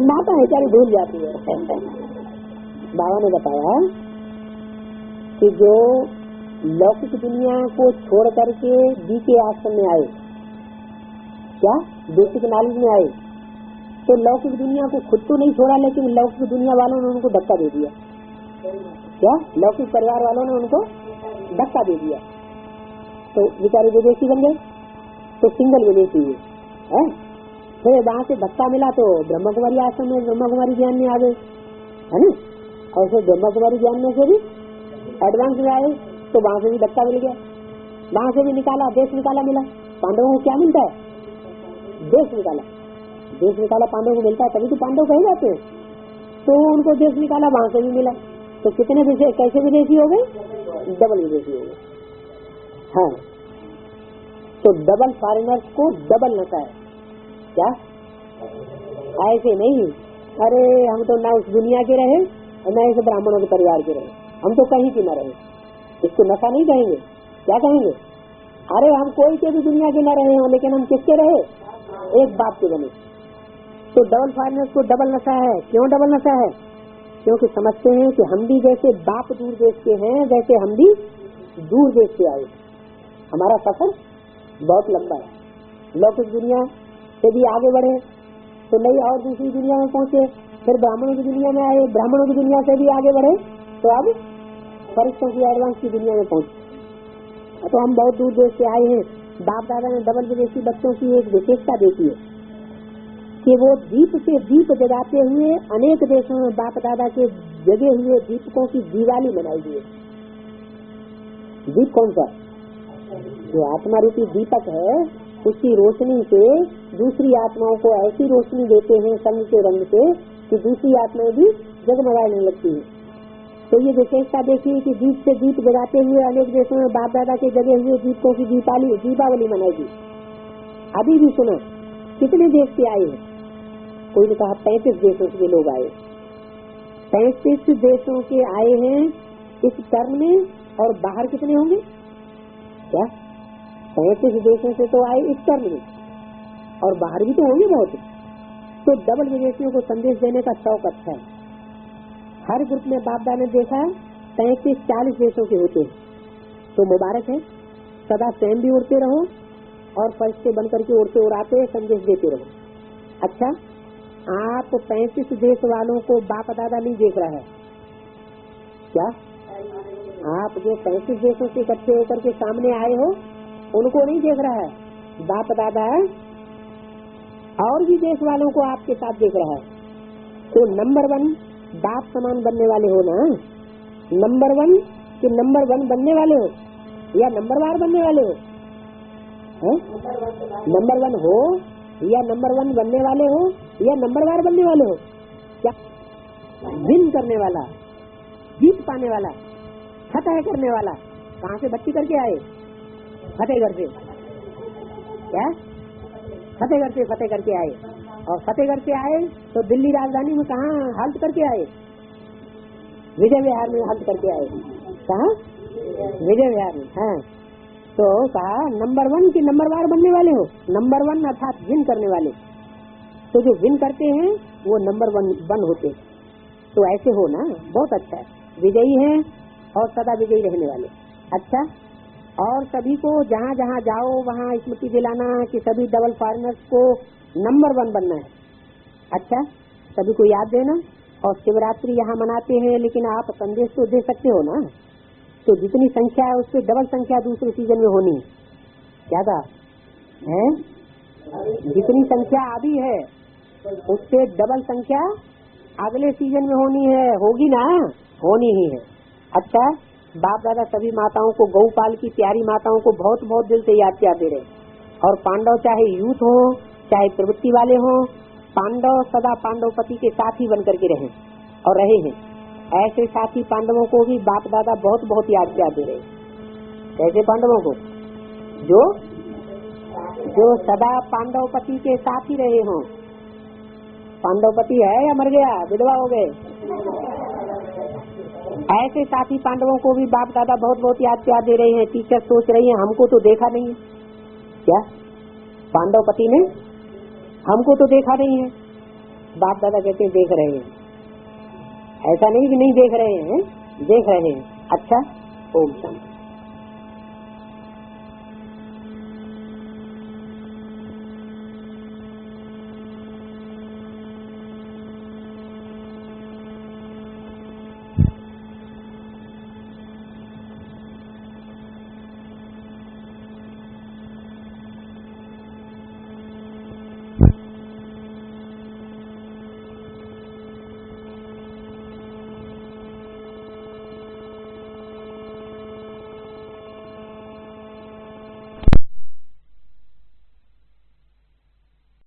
माता है क्या भूल जाती है। बाबा ने बताया कि जो लौकिक दुनिया को छोड़ करके बीके आश्रम में आए, क्या बेसिक नॉलेज में आए, तो लौकिक दुनिया को खुद तो नहीं छोड़ा, लेकिन लौकिक दुनिया वालों ने उनको धक्का दे दिया। क्या लौकिक परिवार वालों ने उनको धक्का दे दिया, तो बेचारे विदेशी बन गए। तो सिंगल विदेशी हुए है। फिर वहाँ से धक्का मिला तो ब्रह्मा कुमारी आश्रम में ब्रह्मा कुमारी ज्ञान में आ गए, है ना। और फिर ब्रह्मा कुमारी ज्ञान में से भी एडवांस में आए तो वहाँ से भी धक्का मिल गया। वहाँ से भी निकाला, देश निकाला, मिला। पांडवों को क्या मिलता है? देश निकाला। देश निकाला पांडवों को मिलता है, तभी तो पांडव कहे जाते हैं। तो उनको देश निकाला, वहाँ से भी मिला। तो कितने विदेशी, कैसे विदेशी हो गए? डबल विदेशी हो गए। हाँ, तो डबल फॉरेनर्स को डबल नशा है। क्या ऐसे नहीं, अरे हम तो ना उस दुनिया के रहे और ना इस ब्राह्मणों के परिवार के रहे, हम तो कहीं की न रहे, इसको नशा नहीं कहेंगे। क्या कहेंगे? अरे हम कोई के भी दुनिया के न रहे हो, लेकिन हम किसके रहे? एक बाप के बने। तो डबल फॉरेनर्स को डबल नशा है। क्यों डबल नशा है? क्योंकि समझते हैं कि हम भी जैसे बाप दूर देश के हैं, वैसे हम भी दूर देश से आए। हमारा सफर बहुत लंबा है। लौकिक दुनिया से भी आगे बढ़े तो नई और दूसरी दुनिया में पहुंचे, फिर ब्राह्मणों की दुनिया में आए, ब्राह्मणों की दुनिया से भी आगे बढ़े तो अब फरिश्तों की एडवांस की दुनिया में पहुंचे। तो हम बहुत दूर देश से आए हैं। बाप दादा ने डबल विदेशी बच्चों की एक विशेषता देखी है कि वो दीप से दीप जगाते हुए अनेक देशों में बाप दादा के जगे हुए दीपकों की दिवाली मनाई हुई है। दीप कौन सा? जो आत्मा रूपी दीपक है, उसकी रोशनी से दूसरी आत्माओं को ऐसी रोशनी देते हैं संग के रंग से कि दूसरी आत्माएं भी जगमगाने लगती है। तो ये विशेषता देखिए कि दीप से दीप जगाते हुए अनेक देशों में बाप दादा के जगे हुए दीपकों की दीपावली मनाएगी। अभी भी सुना कितने देश से आए हैं? कोई ने कहा 35 देशों के लोग आए। 35 देशों के आए हैं इस टर्म में, और बाहर कितने होंगे? क्या 35 देशों से तो आए इस टर्म में, और बाहर भी तो होंगे बहुत। तो डबल विदेशियों को संदेश देने का शौक अच्छा है। हर ग्रुप में बाप दादा ने देखा 35-40 देशों के होते हैं। तो मुबारक है, सदा स्वयं भी उड़ते रहो और फरिश्ते बनकर के उड़ते उड़ाते संदेश देते रहो। अच्छा, आप 35 देश वालों को बाप दादा नहीं देख रहा है क्या? आप जो 35 देशों से इकट्ठे होकर के सामने आए हो उनको नहीं देख रहा है बाप दादा, और भी देश वालों को आपके साथ देख रहा है। तो नंबर 1 बाप समान बनने वाले हो ना। नंबर 1 कि नंबर 1 बनने वाले हो या नंबरवार बनने वाले हो? नंबर 1 हो या नंबर 1 बनने वाले हो या नंबरवार बनने वाले हो? क्या विन करने वाला, जीत पाने वाला, फतेह करने वाला, कहाँ से भक्ति करके आए? फतेहगढ़ से। क्या फतेहगढ़ से फतेह करके आए? और फतेहगढ़ से आए तो दिल्ली राजधानी में कहाँ हाल्ट करके आए? विजय विहार में हाल्ट करके आए। कहाँ? विजय विहार में। हाँ, तो कहा नंबर 1 की नंबरवार बनने वाले हो? नंबर 1 अर्थात विन करने वाले। तो जो विन करते हैं वो नंबर 1 होते। तो ऐसे हो ना, बहुत अच्छा है। विजयी हैं और सदा विजयी रहने वाले। अच्छा, और सभी को जहाँ जहाँ जाओ वहाँ स्मृति दिलाना कि सभी डबल फॉरेनर्स को नंबर 1 बनना है। अच्छा, सभी को याद देना। और शिवरात्रि यहाँ मनाते हैं, लेकिन आप संदेश तो दे सकते हो ना। तो जितनी संख्या है उससे डबल संख्या दूसरे सीजन में होनी है। क्या था है? जितनी संख्या अभी है उससे डबल संख्या अगले सीजन में होनी है। होगी ना? होनी ही है। अच्छा, बाप दादा सभी माताओं को, गौपाल की प्यारी माताओं को बहुत बहुत दिल से याद क्या दे रहे। और पांडव चाहे यूथ हो चाहे प्रवृत्ति वाले हो, पांडव सदा पांडवपति के साथी बन करके रहे और रहे हैं। ऐसे साथी पांडवों को भी बाप दादा बहुत बहुत याद क्या दे रहे। ऐसे पांडवों को जो सदा पांडवपति के साथ ही रहे हों। पांडवपति है या मर गया, विधवा हो गए? ऐसे साथी पांडवों को भी बाप दादा बहुत बहुत याद क्या दे रहे हैं। टीचर सोच रही है हमको तो देखा नहीं है। क्या पांडवपति ने हमको तो देखा नहीं है? बाप दादा कहते हैं देख रहे हैं। ऐसा नहीं कि नहीं देख रहे हैं, देख रहे हैं। अच्छा, ओम शांति।